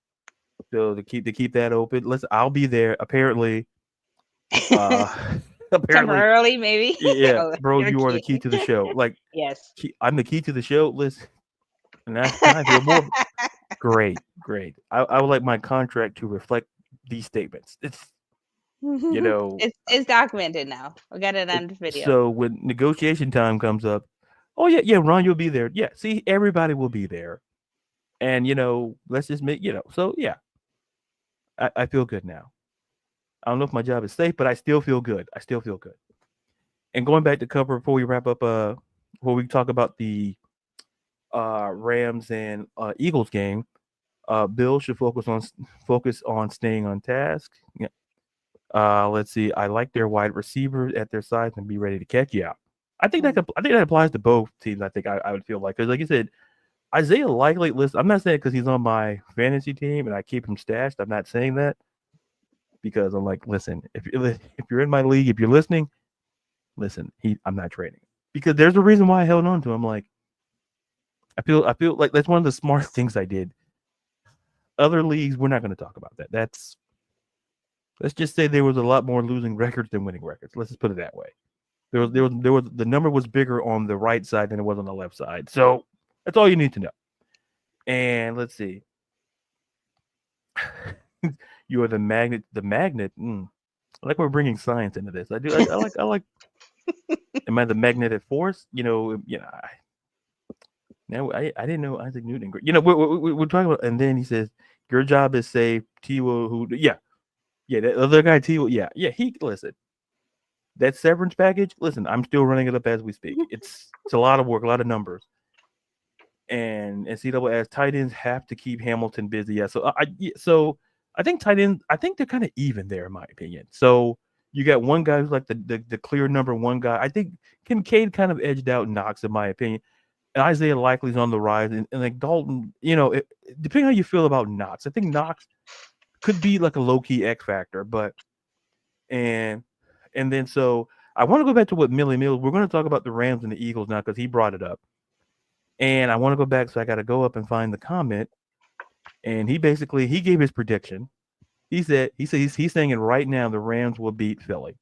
Speaker 1: So to keep that open. I'll be there. Apparently,
Speaker 2: temporarily maybe.
Speaker 1: Yeah, bro, you are the key to the show. Like
Speaker 2: yes,
Speaker 1: I'm the key to the show. Listen, and that's time for more. Great. I would like my contract to reflect these statements. It's
Speaker 2: it's documented now. We got it on video.
Speaker 1: So when negotiation time comes up, oh yeah, Ron, you'll be there. Yeah, see, everybody will be there, and let's just make So yeah, I feel good now. I don't know if my job is safe, but I still feel good. And going back to cover before we wrap up, before we talk about the Rams and Eagles game, Bill should focus on staying on task. Yeah. Let's see. I like their wide receivers at their size and be ready to catch. Yeah, I think that applies to both teams. I think I would feel like because, like you said, Isaiah Likely. Listen, I'm not saying because he's on my fantasy team and I keep him stashed. I'm not saying that because I'm like, listen, if you're in my league, if you're listening, listen, I'm not trading because there's a reason why I held on to him. Like, I feel like that's one of the smart things I did. Other leagues, we're not going to talk about that. let's just say there was a lot more losing records than winning records. Let's just put it that way. There was the number was bigger on the right side than it was on the left side. So that's all you need to know. And let's see. You are the magnet. The magnet. I like we're bringing science into this. I do. I like. I like. Am I the magnetic force? Now I didn't know Isaac Newton. We're talking about, and then he says your job is say T will who. Yeah. That other guy T will. Yeah. He listen. That severance package. Listen, I'm still running it up as we speak. It's a lot of work, a lot of numbers. And NCAA as tight ends have to keep Hamilton busy. Yeah. So I think tight ends. I think they're kind of even there in my opinion. So you got one guy who's like the clear number one guy. I think Kincaid kind of edged out Knox in my opinion. And Isaiah Likely's on the rise, and like Dalton. Depending how you feel about Knox, I think Knox could be like a low key X factor, but and then so I want to go back to what Millie Mills. We're going to talk about the Rams and the Eagles now because he brought it up. And I want to go back, so I got to go up and find the comment. And he gave his prediction. He said he's saying it right now. The Rams will beat Philly.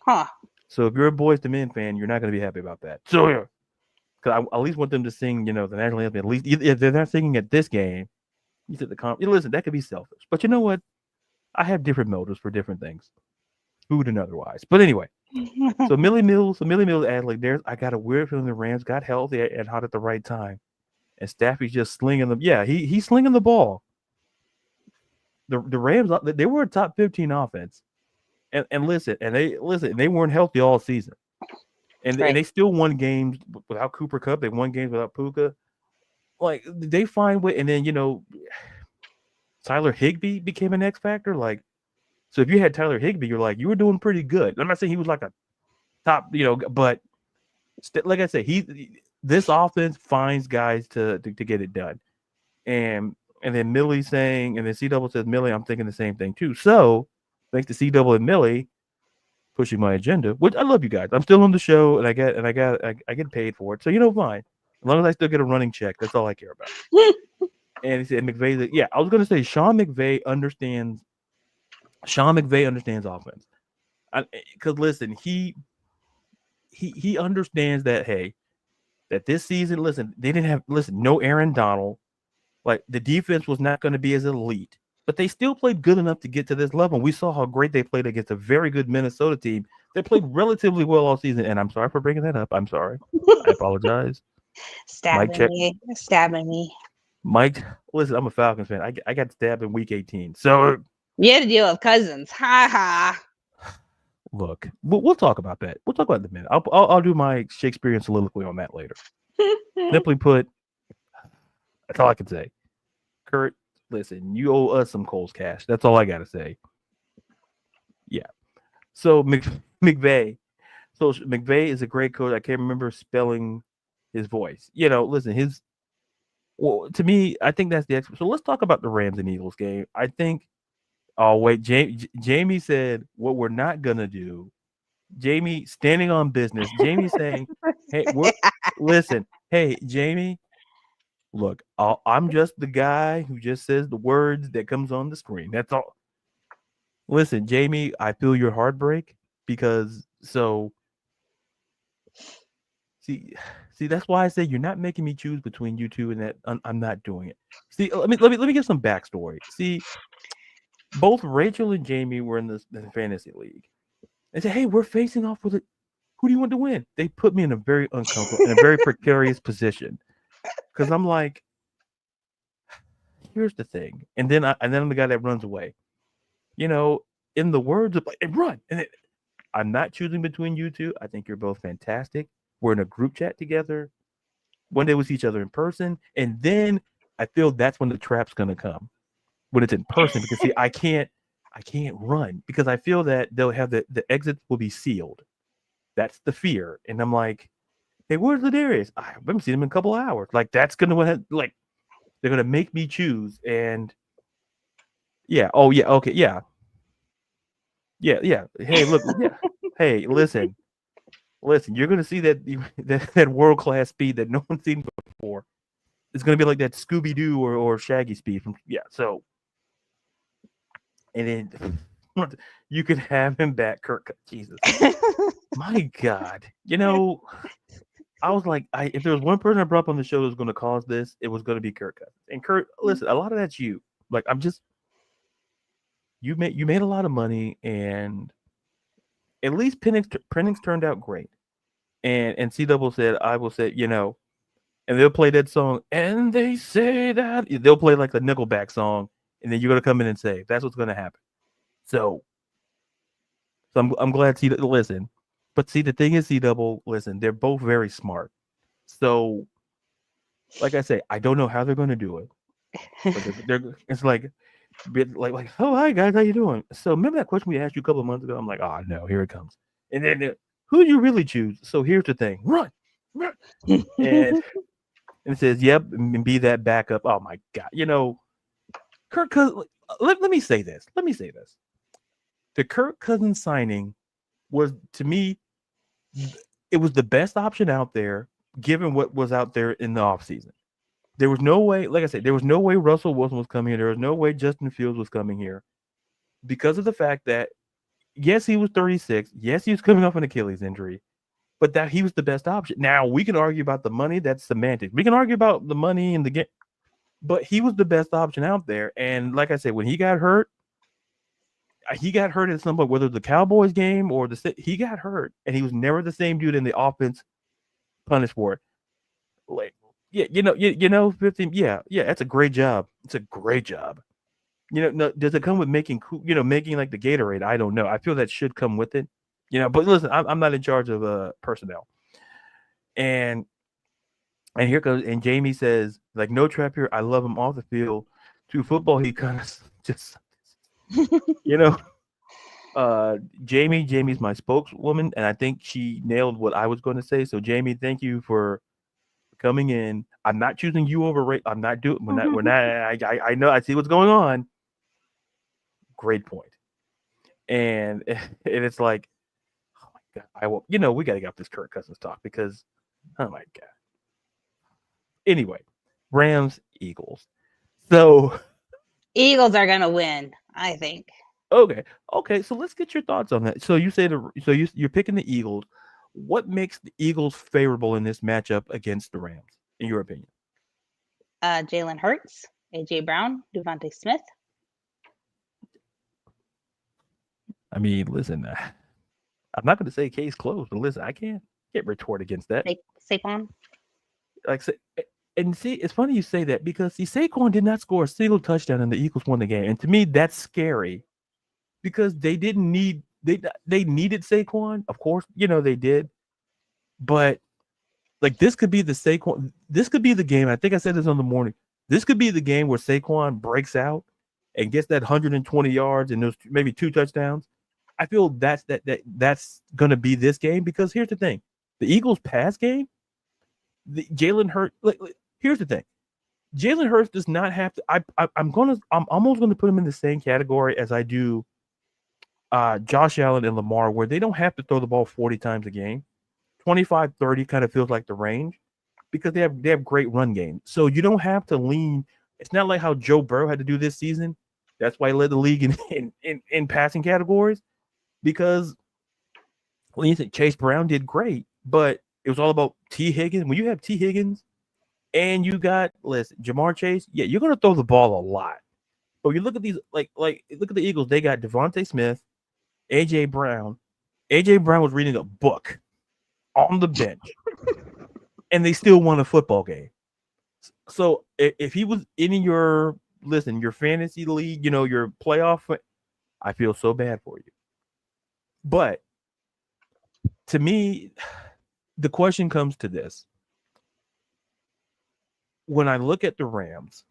Speaker 2: Huh.
Speaker 1: So if you're a Boyz II Men fan, you're not going to be happy about that. So yeah, because I at least want them to sing, the national anthem. At least if they're not singing at this game, you said listen, that could be selfish. But you know what? I have different motives for different things, food and otherwise. But anyway. So Millie Mills added like, I got a weird feeling the Rams got healthy and hot at the right time, and Staffy's just slinging them. Yeah, he's slinging the ball. The Rams, they were a top 15 offense, and they weren't healthy all season, and they still won games without Cooper Kupp. They won games without Puka. Like they find way, and then Tyler Higbee became an X factor. Like, so if you had Tyler Higbee, you're like, you were doing pretty good. I'm not saying he was like a top, but like I say, this offense finds guys to get it done. And then Millie saying, and then C-Double says, Millie, I'm thinking the same thing too. So thanks to C-Double and Millie pushing my agenda, which I love you guys. I'm still on the show and I get paid for it. So fine. As long as I still get a running check, that's all I care about. And he said McVay, yeah, I was gonna say Sean McVay understands offense. Because listen, he understands that, hey, that this season, listen, they didn't have, no Aaron Donald. Like, the defense was not going to be as elite, but they still played good enough to get to this level. We saw how great they played against a very good Minnesota team. They played relatively well all season, and I'm sorry for bringing that up. I'm sorry. I apologize.
Speaker 2: Stabbing me.
Speaker 1: Mike, listen, I'm a Falcons fan. I got stabbed in week 18. So
Speaker 2: you had to deal with Cousins. Ha ha.
Speaker 1: Look, we'll talk about that. We'll talk about it in a minute. I'll do my Shakespearean soliloquy on that later. Simply put, that's all I can say. Kurt, listen, you owe us some Coles cash. That's all I got to say. Yeah. So McVay. So McVay is a great coach. I can't remember spelling his voice. Listen, to me, I think that's the expert. So let's talk about the Rams and Eagles game. I think. Oh, wait. Jamie said, what we're not going to do. Jamie standing on business. Jamie saying, hey, listen. Hey, Jamie, look, I'm just the guy who just says the words that comes on the screen. That's all. Listen, Jamie, I feel your heartbreak because see, that's why I say you're not making me choose between you two, and that I'm not doing it. See, let me give some backstory. See, both Rachel and Jamie were in the fantasy league. They said, hey, we're facing off with it. Who do you want to win? They put me in a very uncomfortable, in a very precarious position. Because I'm like, here's the thing. And then I'm the guy that runs away. In the words of, run. And I'm not choosing between you two. I think you're both fantastic. We're in a group chat together. One day we'll see each other in person. And then I feel that's when the trap's going to come. When it's in person, because see, I can't run because I feel that they'll have the exits will be sealed. That's the fear. And I'm like, hey, where's Ladarius? I haven't seen him in a couple of hours. Like, that's gonna they're gonna make me choose. And yeah, oh yeah, okay, yeah. Hey, look, yeah. Hey, listen, you're gonna see that world-class speed that no one's seen before. It's gonna be like that Scooby-Doo or Shaggy speed from so and then you could have him back, Kirk. Jesus, my God, I was like, if there was one person I brought up on the show that was going to cause this, it was going to be Kirk Cousins. And Kurt, listen, a lot of that's you. Like, you made a lot of money, and at least Penix turned out great. And C Double said, I will say, and they'll play that song, and they say that they'll play like the Nickelback song, and then you're gonna come in and say that's what's gonna happen. So, I'm glad listen, but see the thing is C Double, listen, they're both very smart. So, like I say, I don't know how they're gonna do it, but they're it's like, oh, hi guys, how you doing? So remember that question we asked you a couple of months ago? I'm like, oh no, here it comes. And then who do you really choose? So here's the thing, run, and it says, yep, and be that backup. Oh my God, Kirk Cousins. Let me say this. The Kirk Cousins signing was, to me, it was the best option out there, given what was out there in the offseason. There was no way, like I said, there was no way Russell Wilson was coming here. There was no way Justin Fields was coming here because of the fact that, yes, he was 36. Yes, he was coming off an Achilles injury, but that he was the best option. Now, we can argue about the money. That's semantics. We can argue about the money and the game, but he was the best option out there. And like I said, when he got hurt at some point, whether it was the Cowboys game or he got hurt, and he was never the same dude in the offense punished for it. Like, yeah, 15, yeah, that's a great job. It's a great job. No, does it come with making like the Gatorade? I don't know. I feel that should come with it. But listen, I'm not in charge of personnel. And here goes, and Jamie says, like, no trap here. I love him off the field. To football, he kind of just, Jamie's my spokeswoman, and I think she nailed what I was going to say. So Jamie, thank you for coming in. I'm not choosing you over Ray. I'm not doing. We're not. I know. I see what's going on. Great point. And it's like, oh my God, I will. We got to get off this Kirk Cousins talk because, oh my God. Anyway, Rams, Eagles. So
Speaker 2: Eagles are gonna win, I think.
Speaker 1: Okay. So let's get your thoughts on that. So you say you're picking the Eagles. What makes the Eagles favorable in this matchup against the Rams, in your opinion?
Speaker 2: Jalen Hurts, AJ Brown, Devontae Smith.
Speaker 1: I mean, listen, I'm not going to say case closed, but listen, I can't retort against that.
Speaker 2: Saquon.
Speaker 1: And see, it's funny you say that because Saquon did not score a single touchdown and the Eagles won the game, and to me, that's scary because they didn't need they needed Saquon, of course, they did, but like this could be the Saquon. This could be the game. I think I said this on the morning. This could be the game where Saquon breaks out and gets that 120 yards and those maybe 2 touchdowns. I feel that's going to be this game because here's the thing: the Eagles' pass game, Jalen Hurts. Here's the thing: Jalen Hurts does not have to. I'm almost going to put him in the same category as I do Josh Allen and Lamar, where they don't have to throw the ball 40 times a game. 25, 30 kind of feels like the range because they have great run game. So you don't have to lean. It's not like how Joe Burrow had to do this season. That's why he led the league in passing categories because when you think Chase Brown did great, but it was all about T. Higgins. When you have T. Higgins and you got Jamar Chase, yeah, you're gonna throw the ball a lot. But you look at these like look at the Eagles. They got Devontae Smith, AJ Brown. AJ Brown was reading a book on the bench, and they still won a football game. So if he was in your fantasy league, your playoff, I feel so bad for you. But to me, the question comes to this. When I look at the Rams,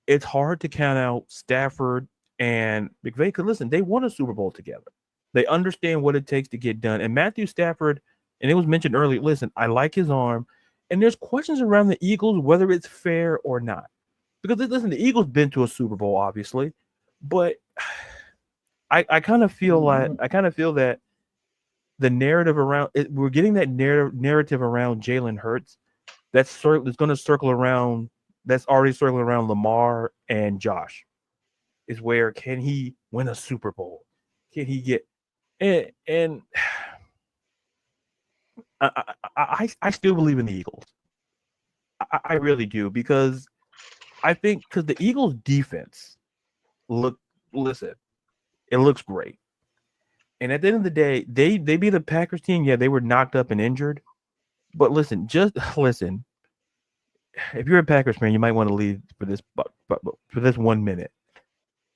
Speaker 1: it's hard to count out Stafford and McVay because, listen, they won a Super Bowl together. They understand what it takes to get done. And Matthew Stafford, and it was mentioned earlier, listen, I like his arm. And there's questions around the Eagles, whether it's fair or not. Because, listen, the Eagles been to a Super Bowl, obviously. But I kind of feel that the narrative around it, we're getting that narrative around Jalen Hurts that's going to circle around. That's already circling around Lamar and Josh. is where can he win a Super Bowl? Can he get and I still believe in the Eagles. I really do because I think because the Eagles defense look listen, it looks great. And at the end of the day, they beat the Packers team. Yeah, they were knocked up and injured. But listen, just listen. If you're a Packers fan, you might want to leave for this, but for this 1 minute.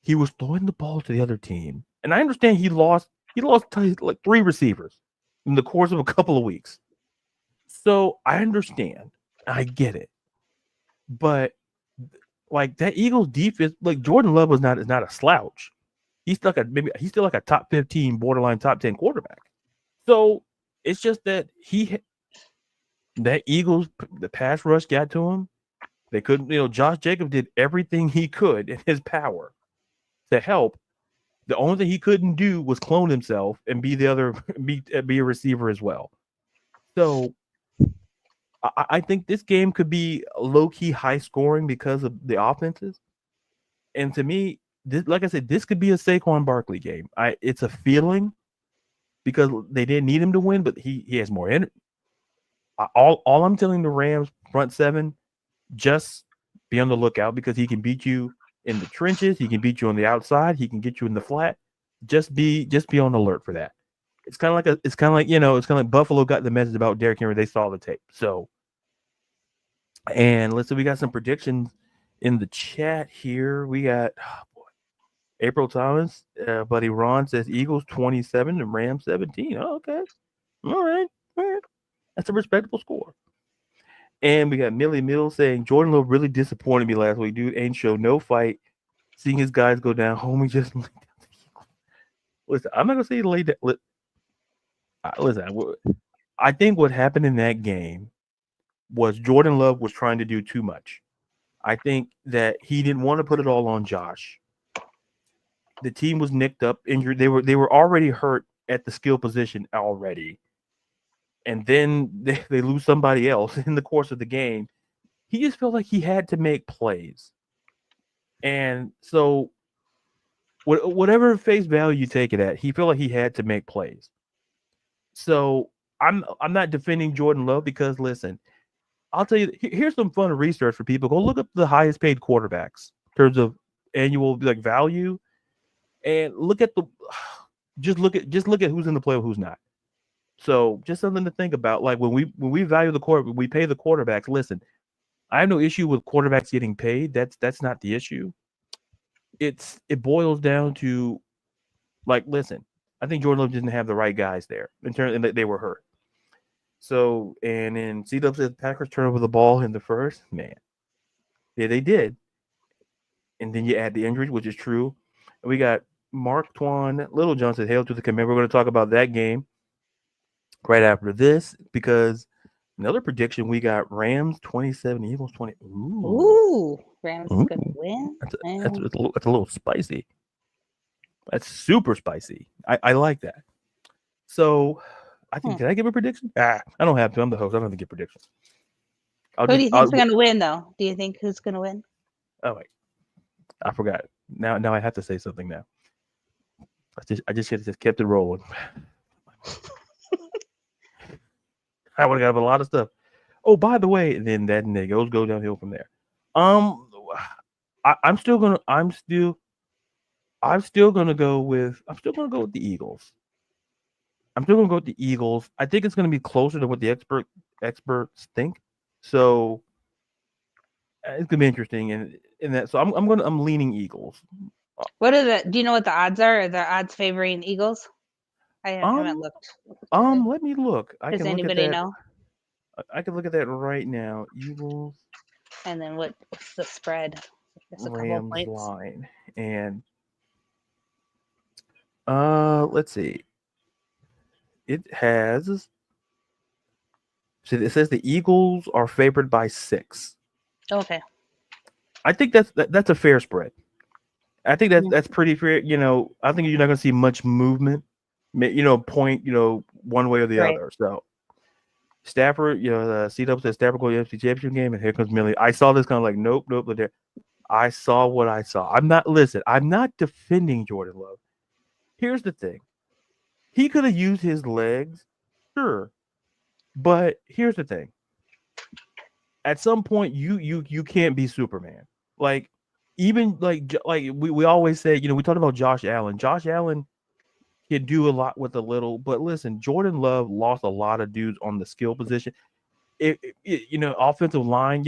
Speaker 1: He was throwing the ball to the other team, and I understand he lost. He lost like 3 receivers in the course of a couple of weeks. So I understand. I get it. But like that Eagles defense, like Jordan Love is not a slouch. He's still like a top 15, borderline top 10 quarterback. So it's just that that Eagles the pass rush got to him. They couldn't, Josh Jacobs did everything he could in his power to help. The only thing he couldn't do was clone himself and be the other be a receiver as well. So I think this game could be low key high scoring because of the offenses. And to me, like I said, this could be a Saquon Barkley game. It's a feeling because they didn't need him to win, but he has more energy. All I'm telling the Rams front seven, just be on the lookout because he can beat you in the trenches. He can beat you on the outside. He can get you in the flat. Just be on alert for that. It's kind of like Buffalo got the message about Derrick Henry. They saw the tape. So, and let's see, we got some predictions in the chat here. We got April Thomas, buddy Ron says Eagles 27 and Rams 17. Oh, okay, all right. That's a respectable score. And we got Millie Mills saying Jordan Love really disappointed me last week. Dude ain't show no fight. Seeing his guys go down, homie just laid down. Listen, I'm not gonna say he laid down. Listen, I think what happened in that game was Jordan Love was trying to do too much. I think that he didn't want to put it all on Josh. The team was nicked up, injured. They were already hurt at the skill position already. And then they lose somebody else in the course of the game. He just felt like he had to make plays. And so whatever face value you take it at, he felt like he had to make plays. So I'm not defending Jordan Love because listen, I'll tell you, here's some fun research for people. Go look up the highest paid quarterbacks in terms of annual like value, and look at just look at who's in the play and who's not. So just something to think about. Like when we value the quarterback, we pay the quarterbacks. Listen, I have no issue with quarterbacks getting paid. That's not the issue. It boils down to like, listen, I think Jordan Love didn't have the right guys there in terms, and they were hurt. So, and then CW says Packers turn over the ball in the first. Man, yeah, they did. And then you add the injuries, which is true. And we got Mark Twan Littlejohn said, "Hail to the command." We're going to talk about that game right after this because another prediction we got Rams 27, Eagles 20.
Speaker 2: Ooh, Rams is going to win.
Speaker 1: That's a little spicy. That's super spicy. I like that. So I think, did I give a prediction? I don't have to. I'm the host. I don't have to give predictions.
Speaker 2: Who do you think's going to win, though? Do you think who's going to win?
Speaker 1: Oh, wait. I forgot. Now I have to say something now. I just should have just kept it rolling. I would have got a lot of stuff. Oh, by the way, and then that and it go downhill from there. I'm still gonna go with the Eagles. I'm still gonna go with the Eagles. I think it's gonna be closer to what the experts think. So it's gonna be interesting, and in that. So I'm leaning Eagles.
Speaker 2: Do you know what the odds are? Are the odds favoring Eagles? I haven't looked.
Speaker 1: Let me look.
Speaker 2: Does anybody know?
Speaker 1: I can look at that right now. Eagles.
Speaker 2: And then what's the spread?
Speaker 1: Rams line. And let's see. It has. So it says the Eagles are favored by 6.
Speaker 2: Okay.
Speaker 1: I think that's a fair spread. I think that's pretty fair. I think you're not going to see much movement. Point. One way or the other. So Stafford. CW says Stafford go to the NFC Championship game, and here comes Millie. I saw this kind of like nope. But I saw what I saw. I'm not defending Jordan Love. Here's the thing. He could have used his legs, sure. But here's the thing. At some point you can't be Superman. Like even like we always say, we talked about Josh Allen. Josh Allen can do a lot with a little, but listen, Jordan Love lost a lot of dudes on the skill position. Offensive line,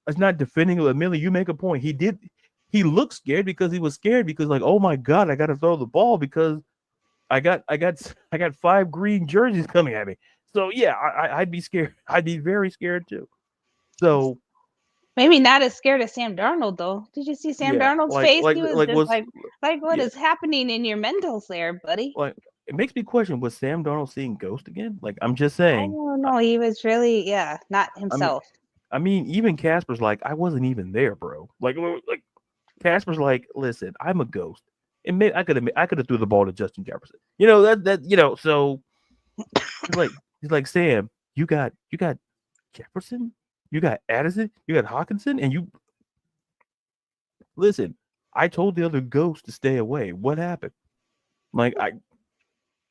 Speaker 1: it's not defending him. Admittedly, you make a point. He looked scared because he was scared because like, oh my god, I got to throw the ball because I got 5 green jerseys coming at me. So yeah, I'd be scared. I'd be very scared too. So
Speaker 2: Maybe not as scared as Sam Darnold though. Did you see Sam
Speaker 1: yeah,
Speaker 2: Darnold's
Speaker 1: like
Speaker 2: face?
Speaker 1: like
Speaker 2: He was
Speaker 1: like
Speaker 2: just
Speaker 1: was
Speaker 2: like what
Speaker 1: yeah,
Speaker 2: is happening in your mentals there, buddy?
Speaker 1: like it makes me question: was Sam Darnold seeing Ghost again? Like I'm just
Speaker 2: I
Speaker 1: saying.
Speaker 2: don't know. He was really, yeah, not
Speaker 1: I mean,
Speaker 2: himself.
Speaker 1: even Casper's like, I wasn't even there, bro. Like Casper's like, listen, I'm a ghost. And maybe I could have threw the ball to Justin Jefferson. So he's like Sam, you got Jefferson, you got Addison, you got Hawkinson, and you listen. I told the other ghosts to stay away. What happened? Like I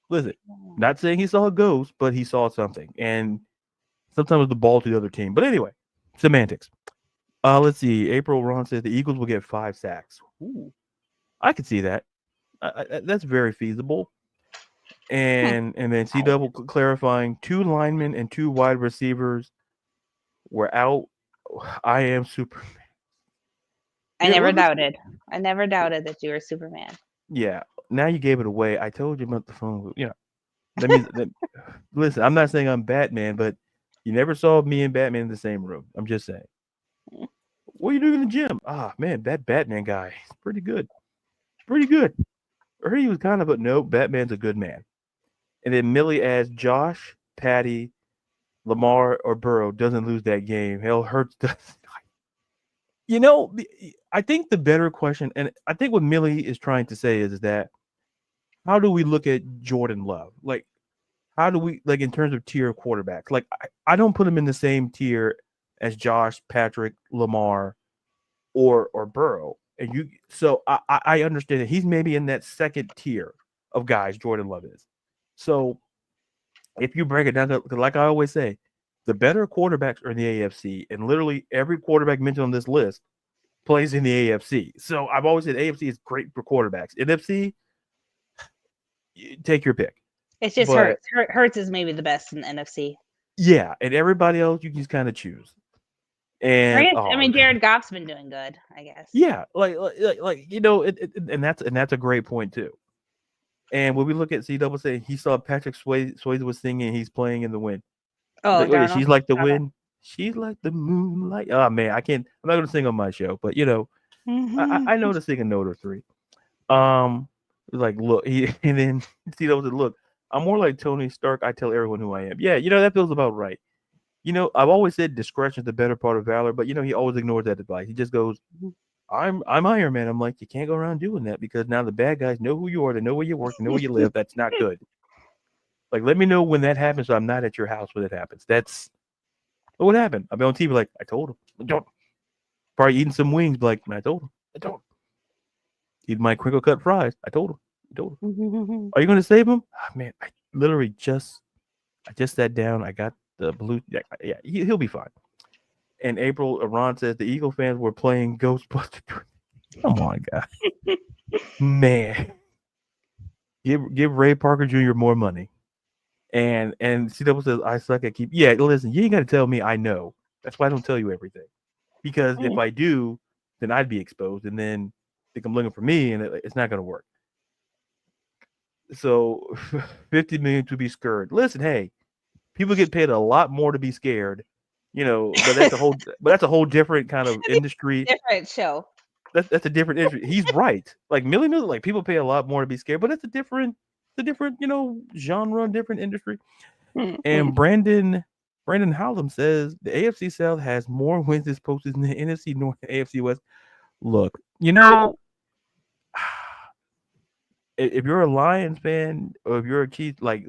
Speaker 1: listen, not saying he saw a ghost, but he saw something, and sometimes the ball to the other team. But anyway, semantics. Let's see. April Ron says the Eagles will get 5 sacks. Ooh, I could see that. That's very feasible.
Speaker 2: Hmm.
Speaker 1: And then C double clarifying 2 linemen and 2 wide receivers were out. I am super.
Speaker 2: I
Speaker 1: Yeah,
Speaker 2: never
Speaker 1: let's.
Speaker 2: doubted. I never doubted that you were Superman.
Speaker 1: Yeah. Now you gave it away. I told you about the phone. That means that. Listen, I'm not saying I'm Batman, but you never saw me and Batman in the same room. I'm just saying. What are you doing in the gym? Ah, man, that Batman guy, he's pretty good. Pretty good. I heard he was kind of, but no, Batman's a good man. And then Millie adds Josh, Patty, Lamar, or Burrow doesn't lose that game. Hell, Hurts does. I think the better question, and I think what Millie is trying to say is that how do we look at Jordan Love? Like, how do we, like, in terms of tier quarterbacks? Like, I don't put him in the same tier as Josh, Patrick, Lamar, or Burrow. And so I understand that he's maybe in that second tier of guys Jordan Love is. So if you break it down to, like I always say, the better quarterbacks are in the AFC, and literally every quarterback mentioned on this list plays in the AFC. So I've always said AFC is great for quarterbacks. NFC, take your pick.
Speaker 2: It's just
Speaker 1: But
Speaker 2: Hurts. Hurts is maybe the best in the NFC.
Speaker 1: yeah, and everybody else you can just kind of choose.
Speaker 2: I
Speaker 1: And
Speaker 2: guess, I mean, Jared Goff's been doing good, I guess.
Speaker 1: yeah, and that's a great point too. And when we look at CW say he saw Patrick Swayze was singing, he's playing in the wind. He's
Speaker 2: Oh,
Speaker 1: like, oh yeah,
Speaker 2: Darnold.
Speaker 1: she's like the
Speaker 2: Saw that.
Speaker 1: wind, she's like the moonlight. Oh man, I can't. I'm not gonna sing on my show, but I know to sing a note or three. Like look, and then CW said, look, I'm more like Tony Stark. I tell everyone who I am. Yeah, that feels about right. I've always said discretion is the better part of valor, but he always ignores that advice. He just goes, I'm Iron Man. I'm like, you can't go around doing that because now the bad guys know who you are, they know where you work, they know where you live. That's not good. Like, let me know when that happens so I'm not at your house when it happens. That's what happened. I'll be on TV like, I told him. I don't. Probably eating some wings, but like, I told him. I told him. Eat my crinkle cut fries. I told him. I told him. Are you gonna save him? Oh, man, I literally I just sat down. I got the blue. Yeah, he'll be fine. And April Ron says the Eagle fans were playing Ghostbusters. Come on, guy. Man. Give Ray Parker Jr. more money. And CW says I suck at keep. Yeah, listen, you ain't gotta tell me I know. That's why I don't tell you everything. Because if I do, then I'd be exposed, and then think I'm looking for me, and it's not gonna work. So 50 million to be scared. Listen, hey, people get paid a lot more to be scared, but that's a whole different kind of industry.
Speaker 2: Different show.
Speaker 1: That's a different industry. He's right. Like million, like people pay a lot more to be scared, but it's a different, genre, different industry. And Brandon Howlam says the AFC South has more wins this posted than the NFC North and AFC West. Look, if you're a Lions fan or if you're a Chiefs, like,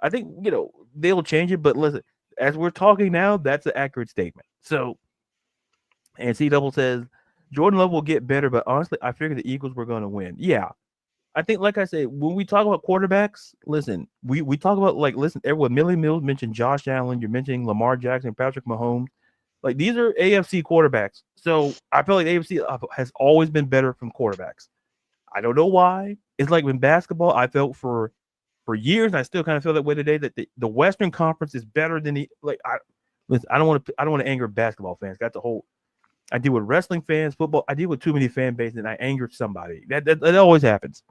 Speaker 1: I think, they'll change it. But listen, as we're talking now, that's an accurate statement. So, and C Double says Jordan Love will get better, but honestly, I figured the Eagles were going to win. Yeah, I think, like I said, when we talk about quarterbacks, listen, we talk about listen, everyone. Millie Mills mentioned Josh Allen. You're mentioning Lamar Jackson, Patrick Mahomes. Like these are AFC quarterbacks. So I feel like AFC has always been better from quarterbacks. I don't know why. It's like when basketball, I felt for years, and I still kind of feel that way today. That the Western Conference is better than the like. Listen, I don't want to anger basketball fans. That's the whole. I deal with wrestling fans, football. I deal with too many fan bases, and I angered somebody. That always happens.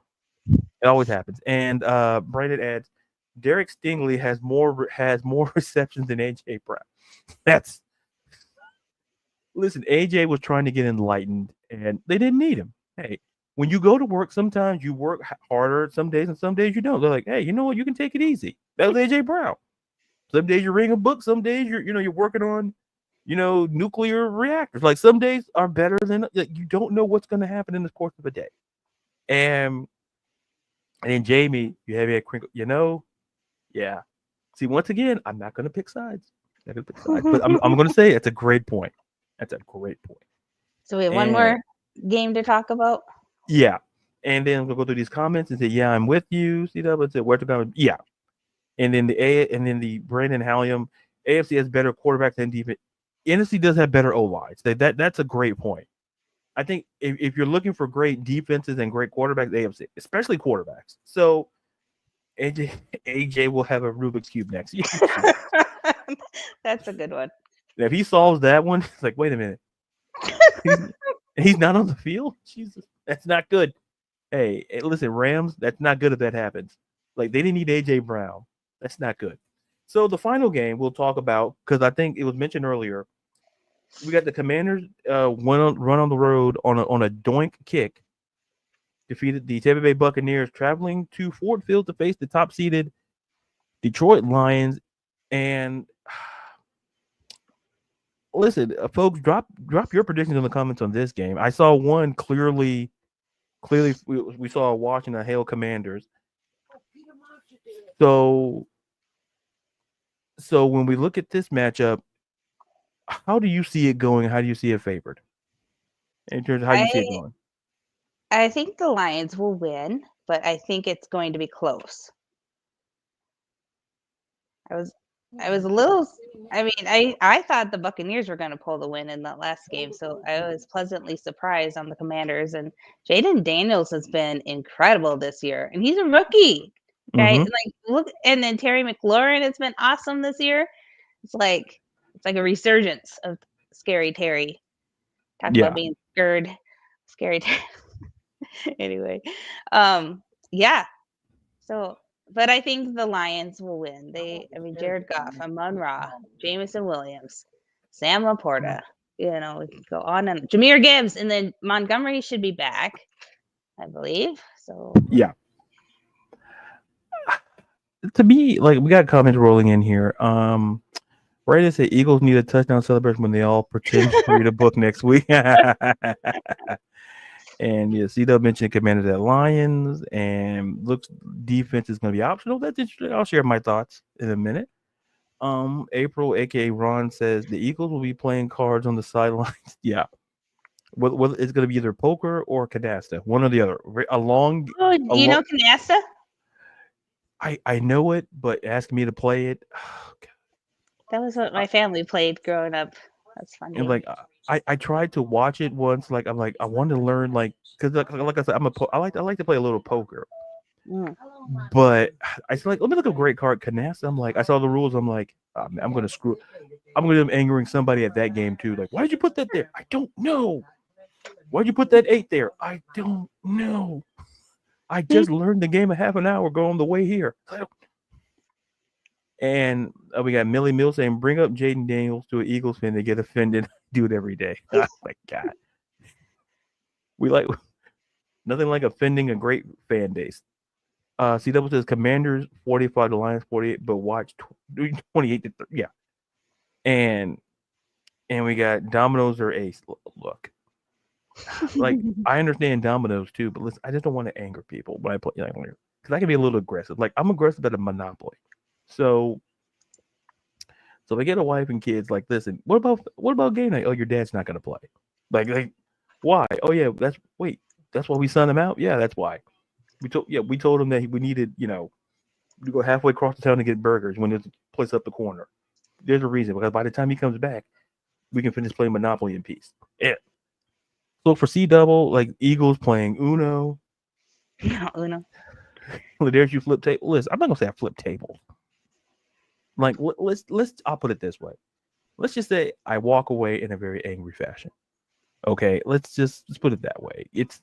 Speaker 1: It always happens. And Brandon adds, Derek Stingley has more receptions than AJ Brown. That's listen. AJ was trying to get enlightened, and they didn't need him. Hey, when you go to work, sometimes you work harder some days, and some days you don't. They're like, hey, you know what? You can take it easy. That was AJ Brown. Some days you're reading a book. Some days you're working on nuclear reactors. Like some days are better than like, you don't know what's going to happen in the course of a day. And then Jamie, you have a crinkle. Yeah. See, once again, I'm not going to pick sides. I'm not going to pick sides, but I'm going to say it's a great point. That's a great point.
Speaker 2: So we have one
Speaker 1: And
Speaker 2: more game to talk about.
Speaker 1: yeah, and then we'll go through these comments and say, "Yeah, I'm with you." CW said, "Where's the comment?" Yeah, and then the Brandon Hallium AFC has better quarterbacks than defense. NFC does have better O lines. That's a great point. I think if you're looking for great defenses and great quarterbacks, AFC, especially quarterbacks. So AJ AJ will have a Rubik's cube next year.
Speaker 2: That's a good one.
Speaker 1: If he solves that one, it's like, wait a minute, he's, he's not on the field. Jesus, that's not good. Hey, listen, Rams, that's not good if that happens. Like they didn't need AJ Brown. That's not good. So the final game we'll talk about because I think it was mentioned earlier. We got the Commanders run on the road on a doink kick, defeated the Tampa Bay Buccaneers, traveling to Ford Field to face the top seeded Detroit Lions. And listen, folks, drop your predictions in the comments on this game. I saw one clearly. We saw Washington hail Commanders. So when we look at this matchup, how do you see it going? How do you see it favored? In terms of how you see it going?
Speaker 2: I think the Lions will win, but I think it's going to be close. I was a little. I mean, I thought the Buccaneers were going to pull the win in that last game, so I was pleasantly surprised on the Commanders. And Jaden Daniels has been incredible this year, and he's a rookie, right?
Speaker 1: Mm-hmm.
Speaker 2: Like look, and then Terry McLaurin has been awesome this year. It's like a resurgence of Scary Terry. Talk
Speaker 1: Yeah.
Speaker 2: about being scared, Scary Terry. Anyway, yeah. So, but I think the Lions will win. Jared Goff, Amon-Ra, Jameson Williams, Sam Laporta. We can go on and Jahmyr Gibbs, and then Montgomery should be back, I believe. So
Speaker 1: Yeah. To me, like we got comments rolling in here. Right to say Eagles need a touchdown celebration when they all pretend to read a book next week. And yeah, CW mentioned Commanders at Lions, and looks defense is going to be optional. That's interesting. I'll share my thoughts in a minute. April, aka Ron, says the Eagles will be playing cards on the sidelines. Yeah, well, it's going to be either poker or canasta, one or the other.
Speaker 2: you know Canasta?
Speaker 1: I know it, but ask me to play it.
Speaker 2: That was what my family played growing up. That's funny.
Speaker 1: And like I tried to watch it once. Like I'm like I wanted to learn because like I said I like to play a little poker.
Speaker 2: Mm.
Speaker 1: But I was like, let me look up great card canasta. I'm like, I saw the rules. I'm like, I'm gonna screw. I'm gonna be angering somebody at that game too. Like, why did you put that there? I don't know. Why'd you put that 8 there? I don't know. I just learned the game a half an hour ago on the way here. And we got Millie Mills saying, bring up Jaden Daniels to an Eagles fan to get offended. Do it every day. Oh my God. We like nothing like offending a great fan base. CW says Commanders 45 to Lions 48, but watch 28 to 30. Yeah. And we got Dominoes or Ace. Look. Like I understand Dominoes too, but listen, I just don't want to anger people when I play because I can be a little aggressive. Like I'm aggressive at a Monopoly. So if I get a wife and kids like this, and what about game night? Oh, your dad's not gonna play. Like Why? Oh yeah, that's why we signed him out. Yeah, that's why. We told him that we needed, to go halfway across the town to get burgers when there's a place up the corner. There's a reason because by the time he comes back, we can finish playing Monopoly in peace. Yeah. So for C double, like Eagles playing Uno,
Speaker 2: Uno.
Speaker 1: there's you flip table. Listen, I'm not gonna say I flip tables. Like let's I'll put it this way. Let's just say I walk away in a very angry fashion. Okay, let's put it that way. It's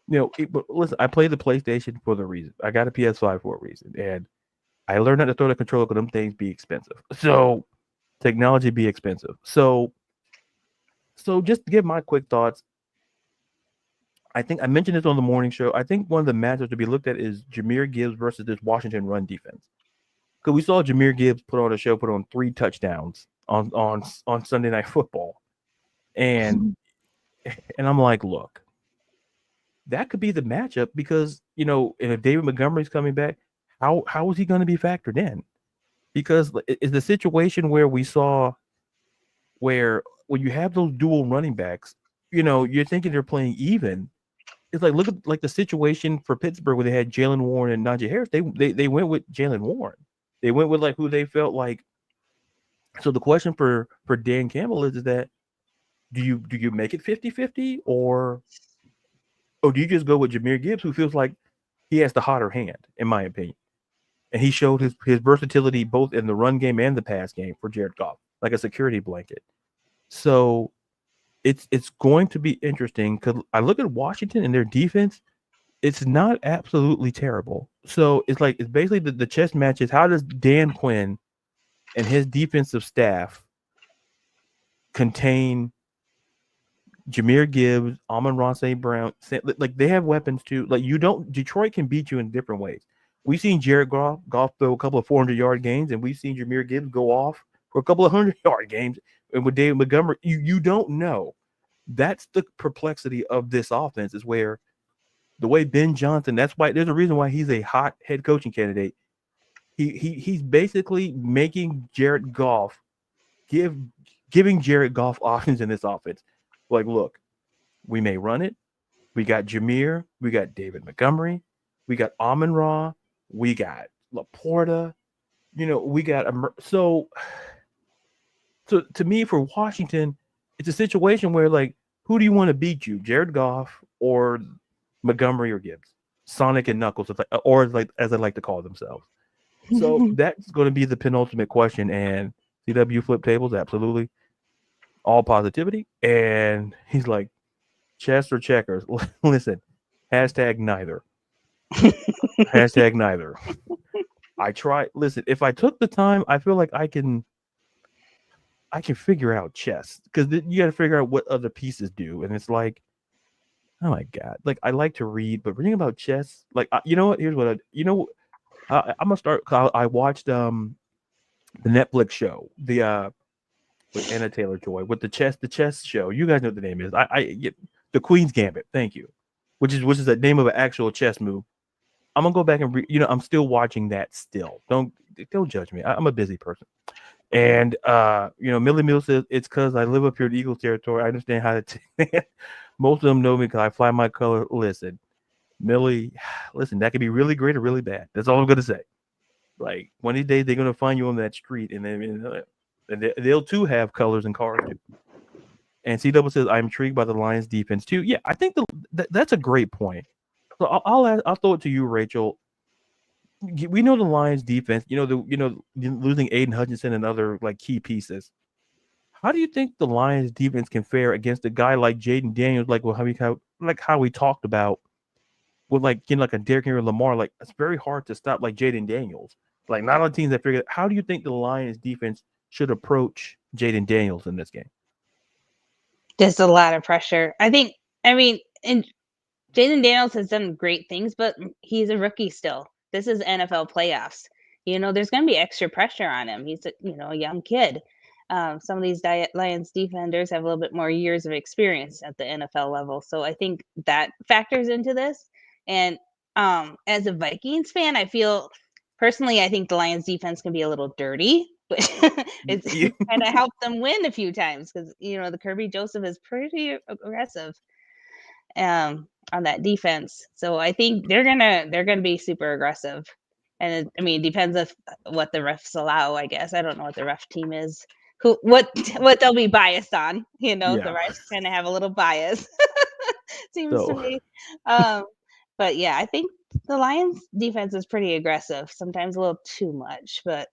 Speaker 1: but listen, I play the PlayStation for the reason. I got a PS5 for a reason, and I learned how to throw the controller because them things be expensive. So technology be expensive. So just to give my quick thoughts, I think I mentioned this on the morning show. I think one of the matchups to be looked at is Jameer Gibbs versus this Washington run defense. Because we saw Jameer Gibbs put on 3 touchdowns on Sunday Night Football, and and I'm like, look, that could be the matchup because if David Montgomery's coming back, how is he going to be factored in? Because it's the situation where we saw where when you have those dual running backs, you're thinking they're playing even. It's like look at like the situation for Pittsburgh where they had Jalen Warren and Najee Harris. They went with Jalen Warren. They went with like who they felt like. So the question for Dan Campbell is that do you make it 50-50 or do you just go with Jameer Gibbs who feels like he has the hotter hand in my opinion. And he showed his versatility both in the run game and the pass game for Jared Goff, like a security blanket. So it's going to be interesting because I look at Washington and their defense. It's not absolutely terrible. So it's basically the chess match is how does Dan Quinn and his defensive staff contain Jameer Gibbs, Amon-Ra St. Brown, like they have weapons too. Like you don't Detroit can beat you in different ways. We've seen Jared Goff throw a couple of 400-yard games, and we've seen Jameer Gibbs go off for a couple of 100-yard games. And with David Montgomery, you don't know. That's the perplexity of this offense is where the way Ben Johnson. That's why there's a reason why he's a hot head coaching candidate. He's basically making Jared Goff giving Jared Goff options in this offense. Like, look, we may run it. We got Jameer. We got David Montgomery. We got Amon Ra. We got Laporta. We got so to me for Washington, it's a situation where like, who do you want to beat you, Jared Goff or Montgomery or Gibbs, Sonic and Knuckles, or like as they like to call themselves. So that's going to be the penultimate question. And CW flip tables, absolutely, all positivity. And he's like, chess or checkers? Listen, hashtag neither. Hashtag neither. I try. Listen, if I took the time, I feel like I can figure out chess because you got to figure out what other pieces do, and it's like, oh my god, like I like to read, but reading about chess, like you know what? Here's what I'm gonna start. I watched the Netflix show, the with Anna Taylor Joy with the chess show. You guys know what the name is. The Queen's Gambit. Thank you, which is the name of an actual chess move. I'm gonna go back and I'm still watching that. Still, don't judge me. I'm a busy person. And Millie Mills says it's because I live up here in Eagles territory. I understand how to. Most of them know me because I fly my color. Listen, Millie, listen, that could be really great or really bad. That's all I'm gonna say. Like one of these days they're gonna find you on that street, and then they'll too have colors and cars too. And CW says I'm intrigued by the Lions defense too. Yeah, I think that's a great point. So I'll throw it to you, Rachel. We know the Lions defense. Losing Aiden Hutchinson and other like key pieces. How do you think the Lions defense can fare against a guy like Jaden Daniels? Like how we talked about with like a Derrick Henry or Lamar. Like it's very hard to stop like Jaden Daniels. Like not all teams that figure. How do you think the Lions defense should approach Jaden Daniels in this game?
Speaker 2: Just a lot of pressure. I mean, and Jaden Daniels has done great things, but he's a rookie still. This is NFL playoffs. There's going to be extra pressure on him. He's a young kid. Some of these Lions defenders have a little bit more years of experience at the NFL level, so I think that factors into this. And as a Vikings fan, I think the Lions defense can be a little dirty, but it's
Speaker 1: You-
Speaker 2: kind of helped them win a few times because the Kirby Joseph is pretty aggressive on that defense. So I think they're gonna be super aggressive. And it depends if what the refs allow. I guess I don't know what the ref team is. Who what they'll be biased on. The
Speaker 1: yeah.
Speaker 2: refs kind of have a little bias. Seems to
Speaker 1: So
Speaker 2: me. Um, but yeah, I think the Lions defense is pretty aggressive. Sometimes a little too much, but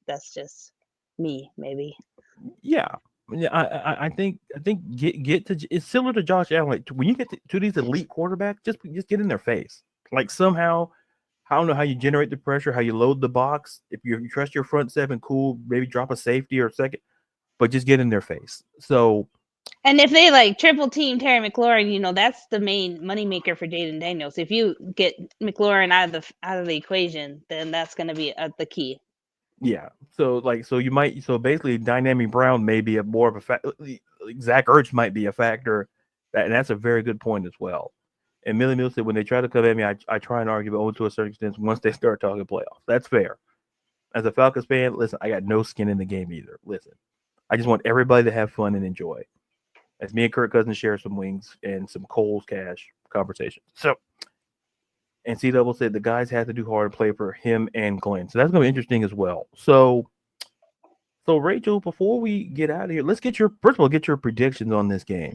Speaker 2: that's just me, maybe.
Speaker 1: yeah. Yeah, I think get to it's similar to Josh Allen. Like, when you get to these elite quarterbacks, just get in their face. Like somehow, I don't know how you generate the pressure, how you load the box. If you trust your front seven, cool. Maybe drop a safety or a second, but just get in their face. So
Speaker 2: And if they like triple team Terry McLaurin, that's the main moneymaker for Jaden Daniels. If you get McLaurin out of the equation, then that's going to be the key.
Speaker 1: yeah, so basically, Dynamic Brown may be a more of a Zach Ertz might be a factor, and that's a very good point as well. And Millie Mills said when they try to come at me, I try and argue, but only to a certain extent. Once they start talking playoffs, that's fair. As a Falcons fan, listen, I got no skin in the game either. Listen, I just want everybody to have fun and enjoy. As me and Kirk Cousins share some wings and some Coles cash conversations. So, and C Double said the guys had to do hard and play for him and Glenn. So that's going to be interesting as well. So Rachel, before we get out of here, let's get get your predictions on this game.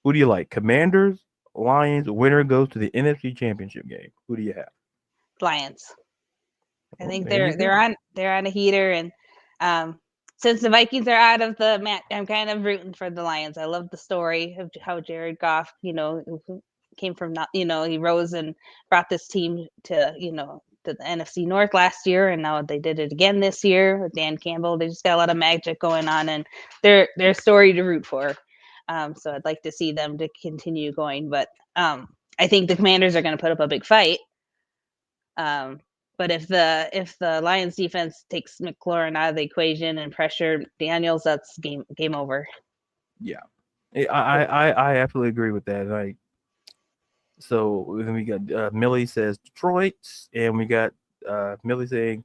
Speaker 1: Who do you like? Commanders, Lions, winner goes to the NFC Championship game. Who do you have?
Speaker 2: Lions. I
Speaker 1: Well,
Speaker 2: think
Speaker 1: there you go.
Speaker 2: they're on a heater, and since the Vikings are out of the match, I'm kind of rooting for the Lions. I love the story of how Jared Goff, came from not, he rose and brought this team to the NFC North last year, and now they did it again this year with Dan Campbell. They just got a lot of magic going on, and they're a story to root for. So I'd like to see them to continue going, but I think the Commanders are going to put up a big fight. But if the Lions defense takes McLaurin out of the equation and pressure Daniels, that's game over.
Speaker 1: Yeah, I absolutely agree with that. So then we got Millie says Detroit, and we got Millie saying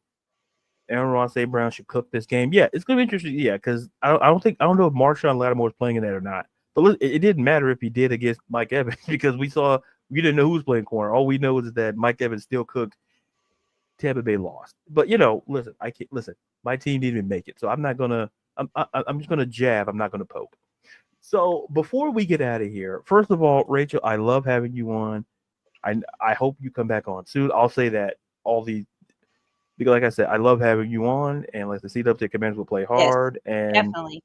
Speaker 1: Aaron Ross A. Brown should cook this game. Yeah, it's gonna be interesting. Yeah, because I don't know if Marshawn Lattimore is playing in that or not. But it didn't matter if he did against Mike Evans because we didn't know who was playing corner. All we know is that Mike Evans still cooked. Tampa Bay lost. But listen, I can't listen. My team didn't even make it, so I'm not gonna. I'm just gonna jab. I'm not gonna poke. So before we get out of here, first of all, Rachel, I love having you on. I hope you come back on soon. I'll say that all the because like I said, I love having you on, and like the CW Commanders will play
Speaker 2: Yes,
Speaker 1: hard, and
Speaker 2: definitely.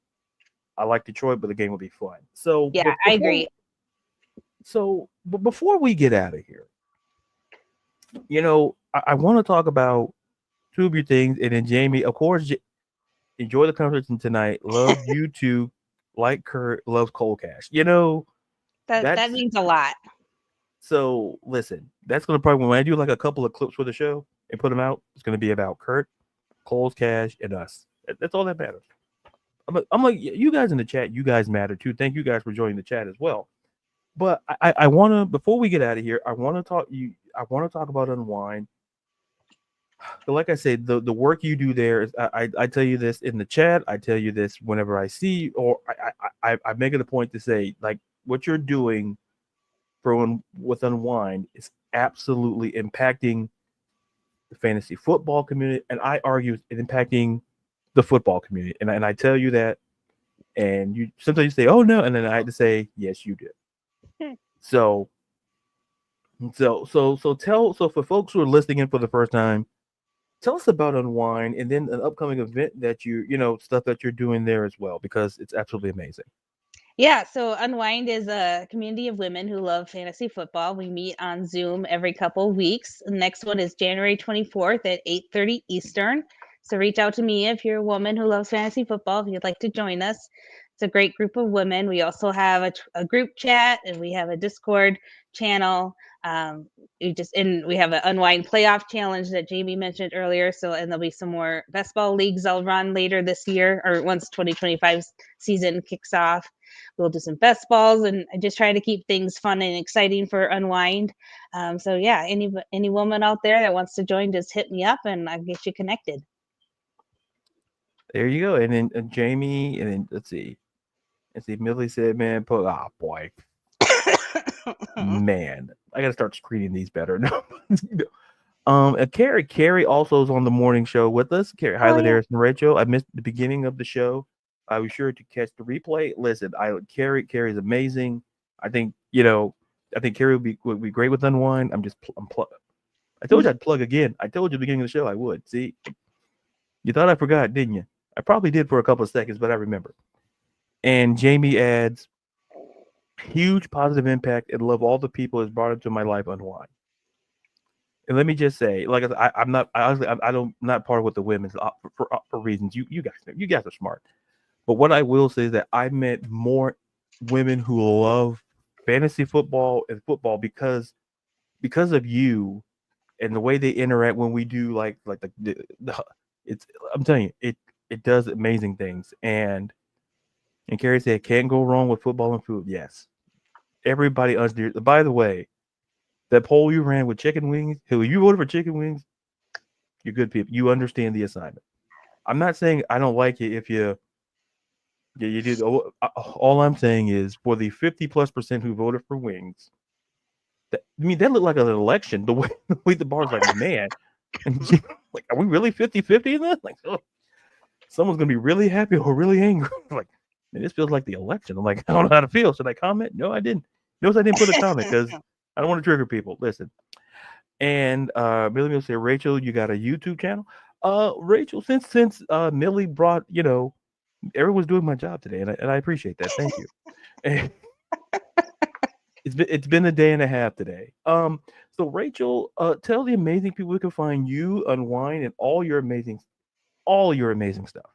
Speaker 1: I like Detroit, but the game will be fun. So,
Speaker 2: Yeah, I agree.
Speaker 1: but before we get out of here, I want to talk about two of your things, and then Jamie, of course, enjoy the conversation tonight. Love you too, like Kurt loves Cold Cash.
Speaker 2: That
Speaker 1: That's
Speaker 2: means a lot.
Speaker 1: so. Listen, that's gonna probably when I do like a couple of clips for the show and put them out. It's gonna be about Kurt, Cold Cash, and us. That's all that matters. I'm like you guys in the chat. You guys matter too. Thank you guys for joining the chat as well. But I want to before we get out of here, I want to talk you. I want to talk about Unwind. But like I said, the work you do there is I tell you this in the chat. I tell you this whenever I see or I make it a point to say like what you're doing with Unwind is absolutely impacting the fantasy football community, and I argue it's impacting the football community. And I tell you that, and you sometimes you say, "Oh no," and then I had to say, "Yes, you did." So so for folks who are listening in for the first time, tell us about Unwind and then an upcoming event that stuff that you're doing there as well because it's absolutely amazing.
Speaker 2: Yeah, so Unwind is a community of women who love fantasy football. We meet on Zoom every couple weeks. The next one is January 24th at 8:30 Eastern. So reach out to me if you're a woman who loves fantasy football, if you'd like to join us. It's a great group of women. We also have a group chat and we have a Discord channel. We have an Unwind playoff challenge that Jamie mentioned earlier. So and there'll be some more best ball leagues I'll run later this year or once 2025 season kicks off. We'll do some best balls, and I just try to keep things fun and exciting for Unwind. So yeah, any woman out there that wants to join, just hit me up, and I'll get you connected.
Speaker 1: There you go. And then Jamie, and then let's see. And see, Millie said, "Man, boy, man, I gotta start screening these better." No. And Carrie also is on the morning show with us. Carrie,
Speaker 2: Oh
Speaker 1: Hyla,
Speaker 2: yeah.
Speaker 1: Darius, and Rachel. I missed the beginning of the show. I was sure to catch the replay. Listen, Carrie's amazing. I think I think Carrie would be great with Unwind. I'm plug. I told you I'd plug again. I told you at the beginning of the show I would. See, you thought I forgot, didn't you? I probably did for a couple of seconds, but I remember. And Jamie adds huge positive impact and love all the people has brought into my life. Unwind. And let me just say, like I said, I'm not. I honestly, I don't not part of what the women's for reasons you guys are smart. But what I will say is that I met more women who love fantasy football and football because of you and the way they interact when we do like the it's I'm telling you it does amazing things. And Carrie said can't go wrong with football and food. Yes, everybody understands. By the way, that poll you ran with chicken wings, who you voted for chicken wings, you're good people. You understand the assignment. I'm not saying I don't like it if you did. All I'm saying is for the 50+% who voted for wings, I mean that looked like an election. The way the bar's like, man, and like, are we really 50-50 in this? Like, oh, someone's gonna be really happy or really angry. Like, man, this feels like the election. I'm like, I don't know how to feel. Should I comment? No, I didn't. Notice I didn't put a comment because I don't want to trigger people. Listen. And Millie will say, Rachel, you got a YouTube channel? Rachel, since Millie brought, everyone's doing my job today, and I appreciate that. Thank you. And it's been a day and a half today. So Rachel, tell the amazing people we can find you, Unwind, and all your amazing stuff.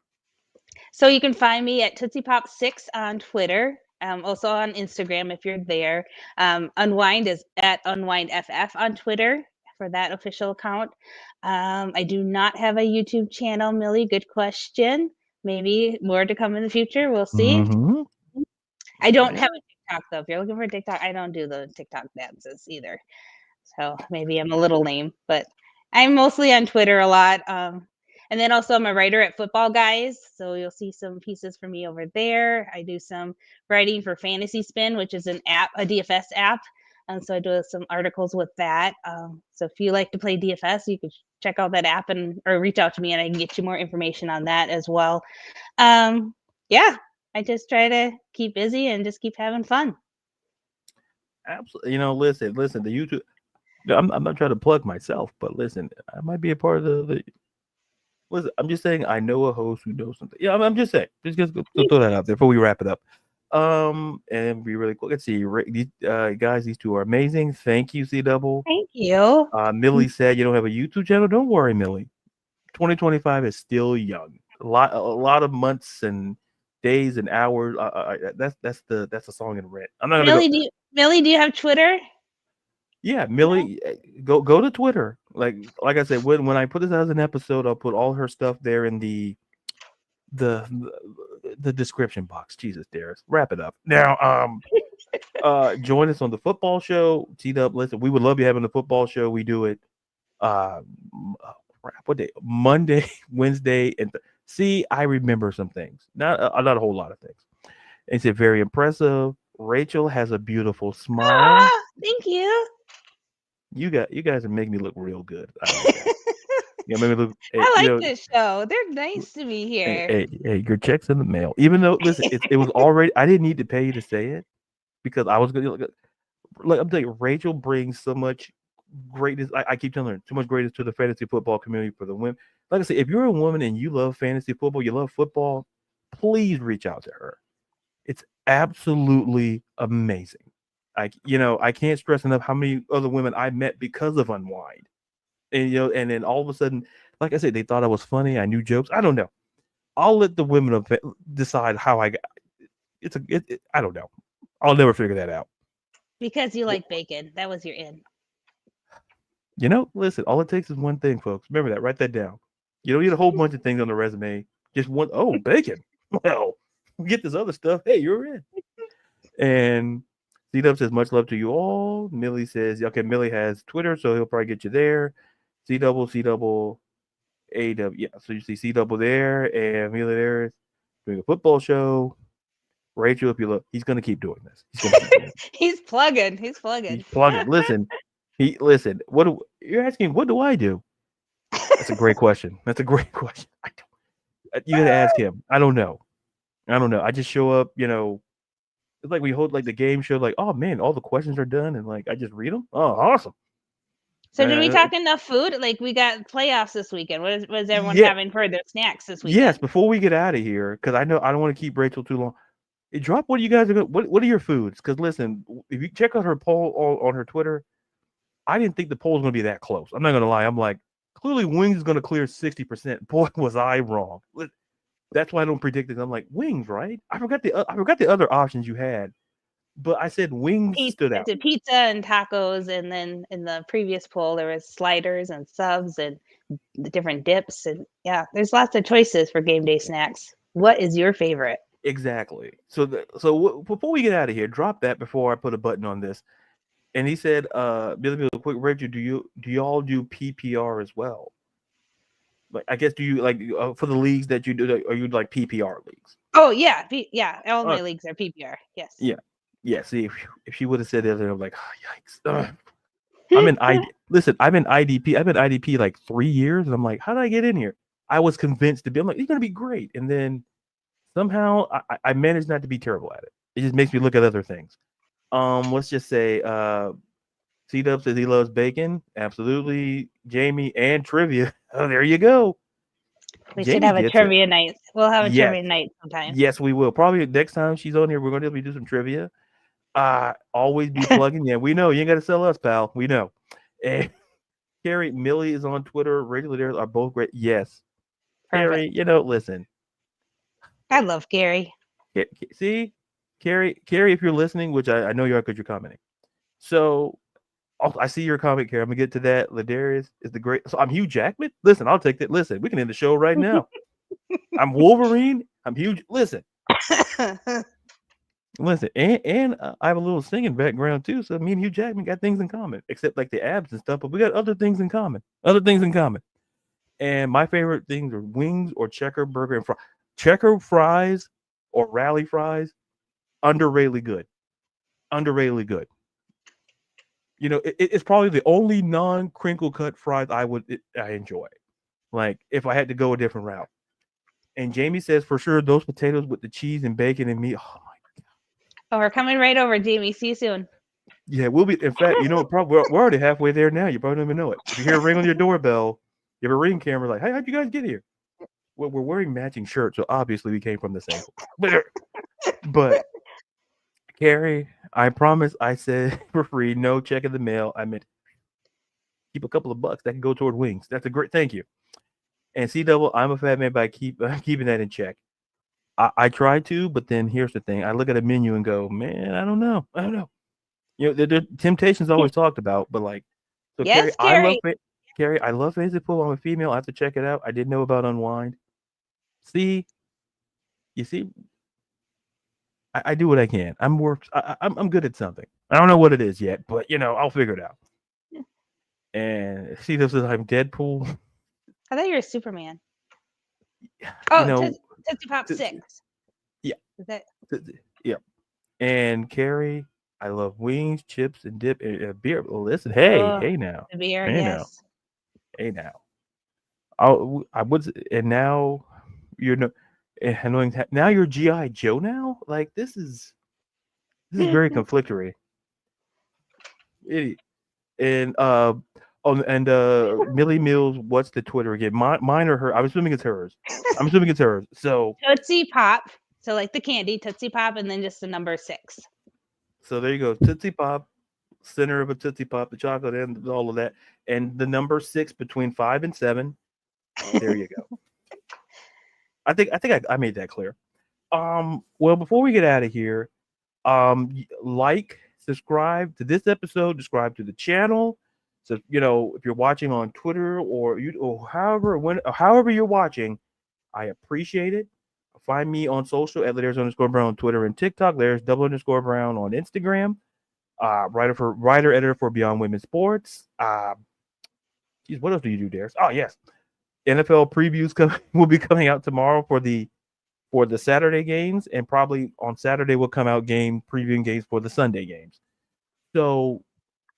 Speaker 2: So you can find me at Tootsie Pop 6 on Twitter. Also on Instagram if you're there. Unwind is at Unwind FF on Twitter for that official account. I do not have a YouTube channel, Millie. Good question. Maybe more to come in the future. We'll see.
Speaker 1: Mm-hmm.
Speaker 2: I don't
Speaker 1: Yeah.
Speaker 2: have a TikTok though. If you're looking for TikTok, I don't do the TikTok dances either. So maybe I'm a little lame, but I'm mostly on Twitter a lot. And then also I'm a writer at Football Guys, so you'll see some pieces from me over there. I do some writing for Fantasy Spin, which is an app, a DFS app. So I do some articles with that. So if you like to play DFS, you can check out that app and or reach out to me, and I can get you more information on that as well. Yeah, I just try to keep busy and just keep having fun.
Speaker 1: Absolutely. Listen. The YouTube. No, I'm not trying to plug myself, but listen, I might be a part of the. Listen, I'm just saying I know a host who knows something. Yeah, I'm just saying. Just throw that out there before we wrap it up. And be really quick. Let's see, these guys. These two are amazing. Thank you, C Double.
Speaker 2: Thank you.
Speaker 1: Millie said you don't have a YouTube channel. Don't worry, Millie. 2025 is still young. A lot of months and days and hours. That's the song in red. I'm not gonna go.
Speaker 2: Millie, do you have Twitter?
Speaker 1: Yeah,
Speaker 2: No?
Speaker 1: Millie, go to Twitter. Like I said, when I put this as an episode, I'll put all her stuff there in the the description box. Jesus, Darius, wrap it up now. Join us on the football show. T-Dub, listen, we would love you having the football show. We do it. Uh, what day? Monday, Wednesday, and see, I remember some things. Not a whole lot of things. It's very impressive. Rachel has a beautiful smile.
Speaker 2: Ah, thank you.
Speaker 1: You guys are making me look real good. I like that. Yeah, maybe look.
Speaker 2: I like this show. They're nice to be
Speaker 1: Hey,
Speaker 2: here.
Speaker 1: hey, hey, your check's in the mail. Even though, listen, it was already. I didn't need to pay you to say it because I was gonna. Like I'm telling you, Rachel brings so much greatness. I keep telling her too much greatness to the fantasy football community for the women. Like I said, if you're a woman and you love fantasy football, you love football, please reach out to her. It's absolutely amazing. I can't stress enough how many other women I met because of Unwind. And then all of a sudden, like I said, they thought I was funny. I knew jokes. I don't know. I'll let the women decide how I got. I don't know. I'll never figure that out.
Speaker 2: Because you like bacon. That was your in.
Speaker 1: Listen. All it takes is one thing, folks. Remember that. Write that down. You don't need a whole bunch of things on the resume. Just one. Oh, bacon. Well, get this other stuff. Hey, you're in. And C-Dub says, much love to you all. Millie says, okay, Millie has Twitter, so he'll probably get you there. C-Double. AW. Yeah, so you see CW there and Mila there doing a football show. Rachel, if you look, he's gonna keep doing this. He's gonna keep doing it.
Speaker 2: He's plugging. He's
Speaker 1: He's
Speaker 2: plugging.
Speaker 1: plugging. Listen, What you're asking? What do I do? That's a great question. That's a great question. You gotta ask him. I don't know. I don't know. I just show up. It's like we hold like the game show. Like, oh man, all the questions are done, and like I just read them. Oh, awesome.
Speaker 2: So did we talk enough food? Like we got playoffs this weekend. What is everyone
Speaker 1: Yeah.
Speaker 2: having for their snacks this
Speaker 1: Yes.
Speaker 2: weekend?
Speaker 1: Before we get out of here, because I know I don't want to keep Rachel too long. Drop what you guys are going. What are your foods? Because listen, if you check out her poll on her Twitter, I didn't think the poll was going to be that close. I'm not going to lie. I'm like, clearly wings is going to clear 60%. Boy, was I wrong. That's why I don't predict it. I'm like, wings, right? I forgot the other options you had, but I said wings stood out.
Speaker 2: Pizza and tacos, and then in the previous poll there was sliders and subs and the different dips, and yeah, there's lots of choices for game day snacks. What is your favorite?
Speaker 1: Exactly. So before we get out of here, drop that before I put a button on this. And he said, Billy, quick, Rachel, do y'all do PPR as well? Like, I guess, do you like for the leagues that you do? Are you like PPR leagues?
Speaker 2: Oh yeah, all my leagues are PPR. Yes.
Speaker 1: Yeah. See, if she would have said that, I'm like, oh, yikes. I'm in ID. Listen, I've been IDP. I've been IDP like 3 years, and I'm like, how did I get in here? I was convinced to be. I'm like, you're gonna be great, and then somehow I managed not to be terrible at it. It just makes me look at other things. Let's just say, C-Dub says he loves bacon. Absolutely, Jamie and trivia. Oh, there you go.
Speaker 2: We
Speaker 1: Jamie
Speaker 2: should have a
Speaker 1: gets
Speaker 2: trivia night. We'll have a
Speaker 1: Yes.
Speaker 2: trivia night sometime.
Speaker 1: Yes, we will. Probably next time she's on here, we're going to do some trivia. Always be plugging. Yeah, we know you ain't got to sell us, pal. We know. And Carrie Millie is on Twitter. Regular there are both great. Yes, Carrie.
Speaker 2: Perfect.
Speaker 1: Listen.
Speaker 2: I love Gary.
Speaker 1: See, Carrie, if you're listening, which I know you are because you're commenting. So I see your comment, Carrie. I'm gonna get to that. Ladarius is the great. So I'm Hugh Jackman. Listen, I'll take that. Listen, we can end the show right now. I'm Wolverine. I'm Hugh. Listen, and I have a little singing background too. So me and Hugh Jackman got things in common, except like the abs and stuff. But we got other things in common. And my favorite things are wings or checker burger and fries. Checker fries or rally fries, underratedly good. It's probably the only non-crinkle cut fries I enjoy. Like if I had to go a different route. And Jamie says for sure those potatoes with the cheese and bacon and meat. Oh my god!
Speaker 2: Oh, we're coming right over, Jamie. See you soon.
Speaker 1: Yeah, we'll be. In fact, probably we're already halfway there now. You probably don't even know it. If you hear a ring on your doorbell, you have a ring camera. Like, hey, how'd you guys get here? Well, we're wearing matching shirts, so obviously we came from the same. But Carrie, I promise. I said for free, no check in the mail. I meant keep a couple of bucks that can go toward wings. That's a great. Thank you. And C-Double, I'm a fat man, but I keeping that in check. I try to, but then here's the thing: I look at a menu and go, man, I don't know. The temptations always talked about, but like, so
Speaker 2: yes,
Speaker 1: Carrie, I love Fantasy Pool. I'm a female. I have to check it out. I didn't know about Unwind. See, you see, I do what I can. I'm good at something. I don't know what it is yet, but I'll figure it out. And see, this is I'm Deadpool.
Speaker 2: I thought you were Superman. Oh, Tootsie Pop 6.
Speaker 1: Yeah.
Speaker 2: Is that?
Speaker 1: Yeah. And Carrie, I love wings, chips, and dip, and beer. Well, listen, hey now.
Speaker 2: The beer,
Speaker 1: yes. Hey now. I would, and now you're annoying. Now you're GI Joe now. Like this is very conflictory. And Millie Mills, what's the Twitter again? Mine or her? I'm assuming it's hers. So
Speaker 2: Tootsie Pop. So like the candy, Tootsie Pop, and then just the number 6.
Speaker 1: So there you go. Tootsie Pop, center of a Tootsie Pop, the chocolate and all of that. And the number 6 between 5 and 7. There you go. I think I made that clear. Well, before we get out of here, subscribe to this episode, subscribe to the channel. So, if you're watching on Twitter or however you're watching, I appreciate it. Find me on social at Ladarius_Brown on Twitter and TikTok. There's _Brown on Instagram. Writer editor for Beyond Women's Sports. What else do you do, Darius? Oh yes. NFL previews will be coming out tomorrow for the Saturday games, and probably on Saturday will come out previewing games for the Sunday games. So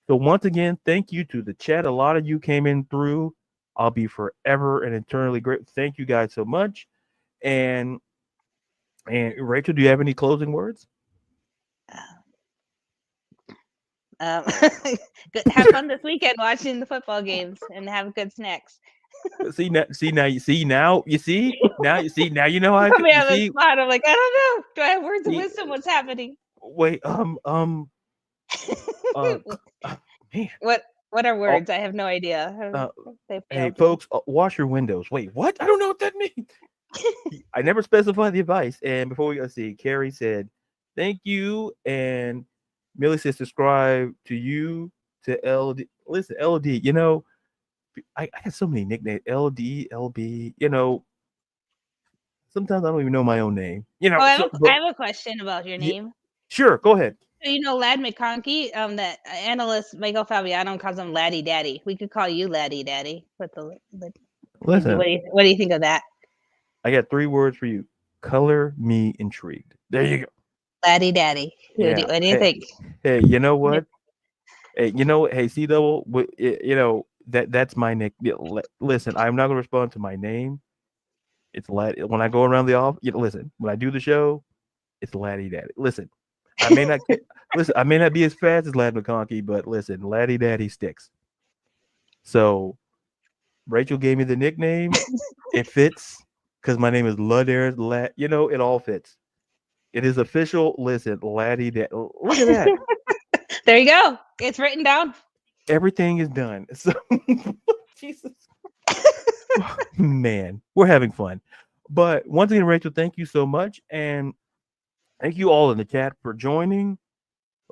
Speaker 1: once again, thank you to the chat. A lot of you came in through. I'll be forever and eternally grateful. Thank you guys so much. And Rachel, do you have any closing words?
Speaker 2: Have fun this weekend watching the football games and have good snacks.
Speaker 1: Now you know how I
Speaker 2: Put me
Speaker 1: you
Speaker 2: on the
Speaker 1: see.
Speaker 2: spot. I'm like, I don't know. Do I have words of wisdom? What's happening?
Speaker 1: Wait, man.
Speaker 2: What are words? I have no idea.
Speaker 1: Hey, folks, wash your windows. Wait, what? I don't know what that means. I never specified the advice. And before we go see, Carrie said, "Thank you," and Millie says, "Subscribe to you to LD." Listen, LD. You know, I have so many nicknames. LD, LB. You know, sometimes I don't even know my own name. You know,
Speaker 2: I have a question about your name.
Speaker 1: Sure, go ahead.
Speaker 2: So, Ladd McConkey, that analyst Michael Fabiano calls him Laddie Daddy. We could call you Laddie Daddy.
Speaker 1: Listen,
Speaker 2: what do you think of that?
Speaker 1: I got 3 words for you. Color me intrigued. There you go.
Speaker 2: Laddie Daddy.
Speaker 1: Yeah.
Speaker 2: What do you think?
Speaker 1: Hey, you know what? Hey, C double. That's my nick. Listen, I'm not gonna respond to my name. It's Laddie. When I go around the office, listen. When I do the show, it's Laddie Daddy. Listen, I may not I may not be as fast as Ladd McConkey, but listen, Laddie Daddy sticks. So, Rachel gave me the nickname. It fits because my name is Ladares. It all fits. It is official. Listen, Laddie Daddy. Look at that.
Speaker 2: There you go. It's written down.
Speaker 1: Everything is done. So, Jesus. Man, we're having fun. But once again, Rachel, thank you so much. And thank you all in the chat for joining.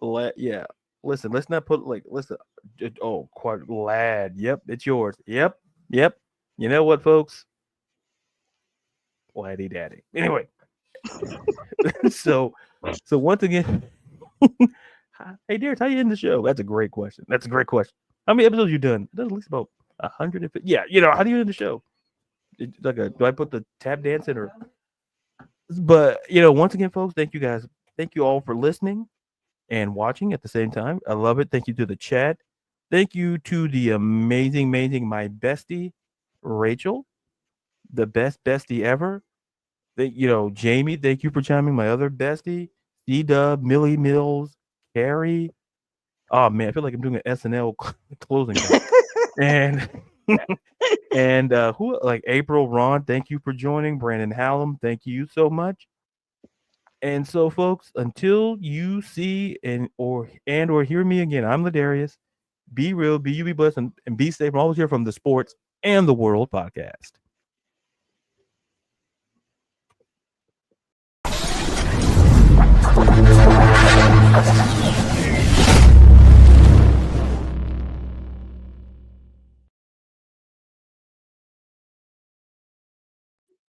Speaker 1: Listen, let's not put quite Lad. Yep, it's yours. Yep. You know what, folks? Laddie Daddy. Anyway. so once again, hey, Darius, how you in the show? That's a great question. How many episodes you done? That's at least about 150. Yeah, how do you end the show? Do I put the tap dance in or? But once again, folks, thank you guys. Thank you all for listening and watching at the same time. I love it. Thank you to the chat. Thank you to the amazing my bestie, Rachel, the best bestie ever. Jamie, thank you for chiming. My other bestie, D-Dub, Millie Mills, Carrie. Oh man, I feel like I'm doing an SNL closing time. and who April, Ron, thank you for joining. Brandon Hallam, thank you so much. And so, folks, until you see or hear me again, I'm Ladarius. Be real, be you, be blessed, and be safe. I'm always here from the Sports and the World podcast.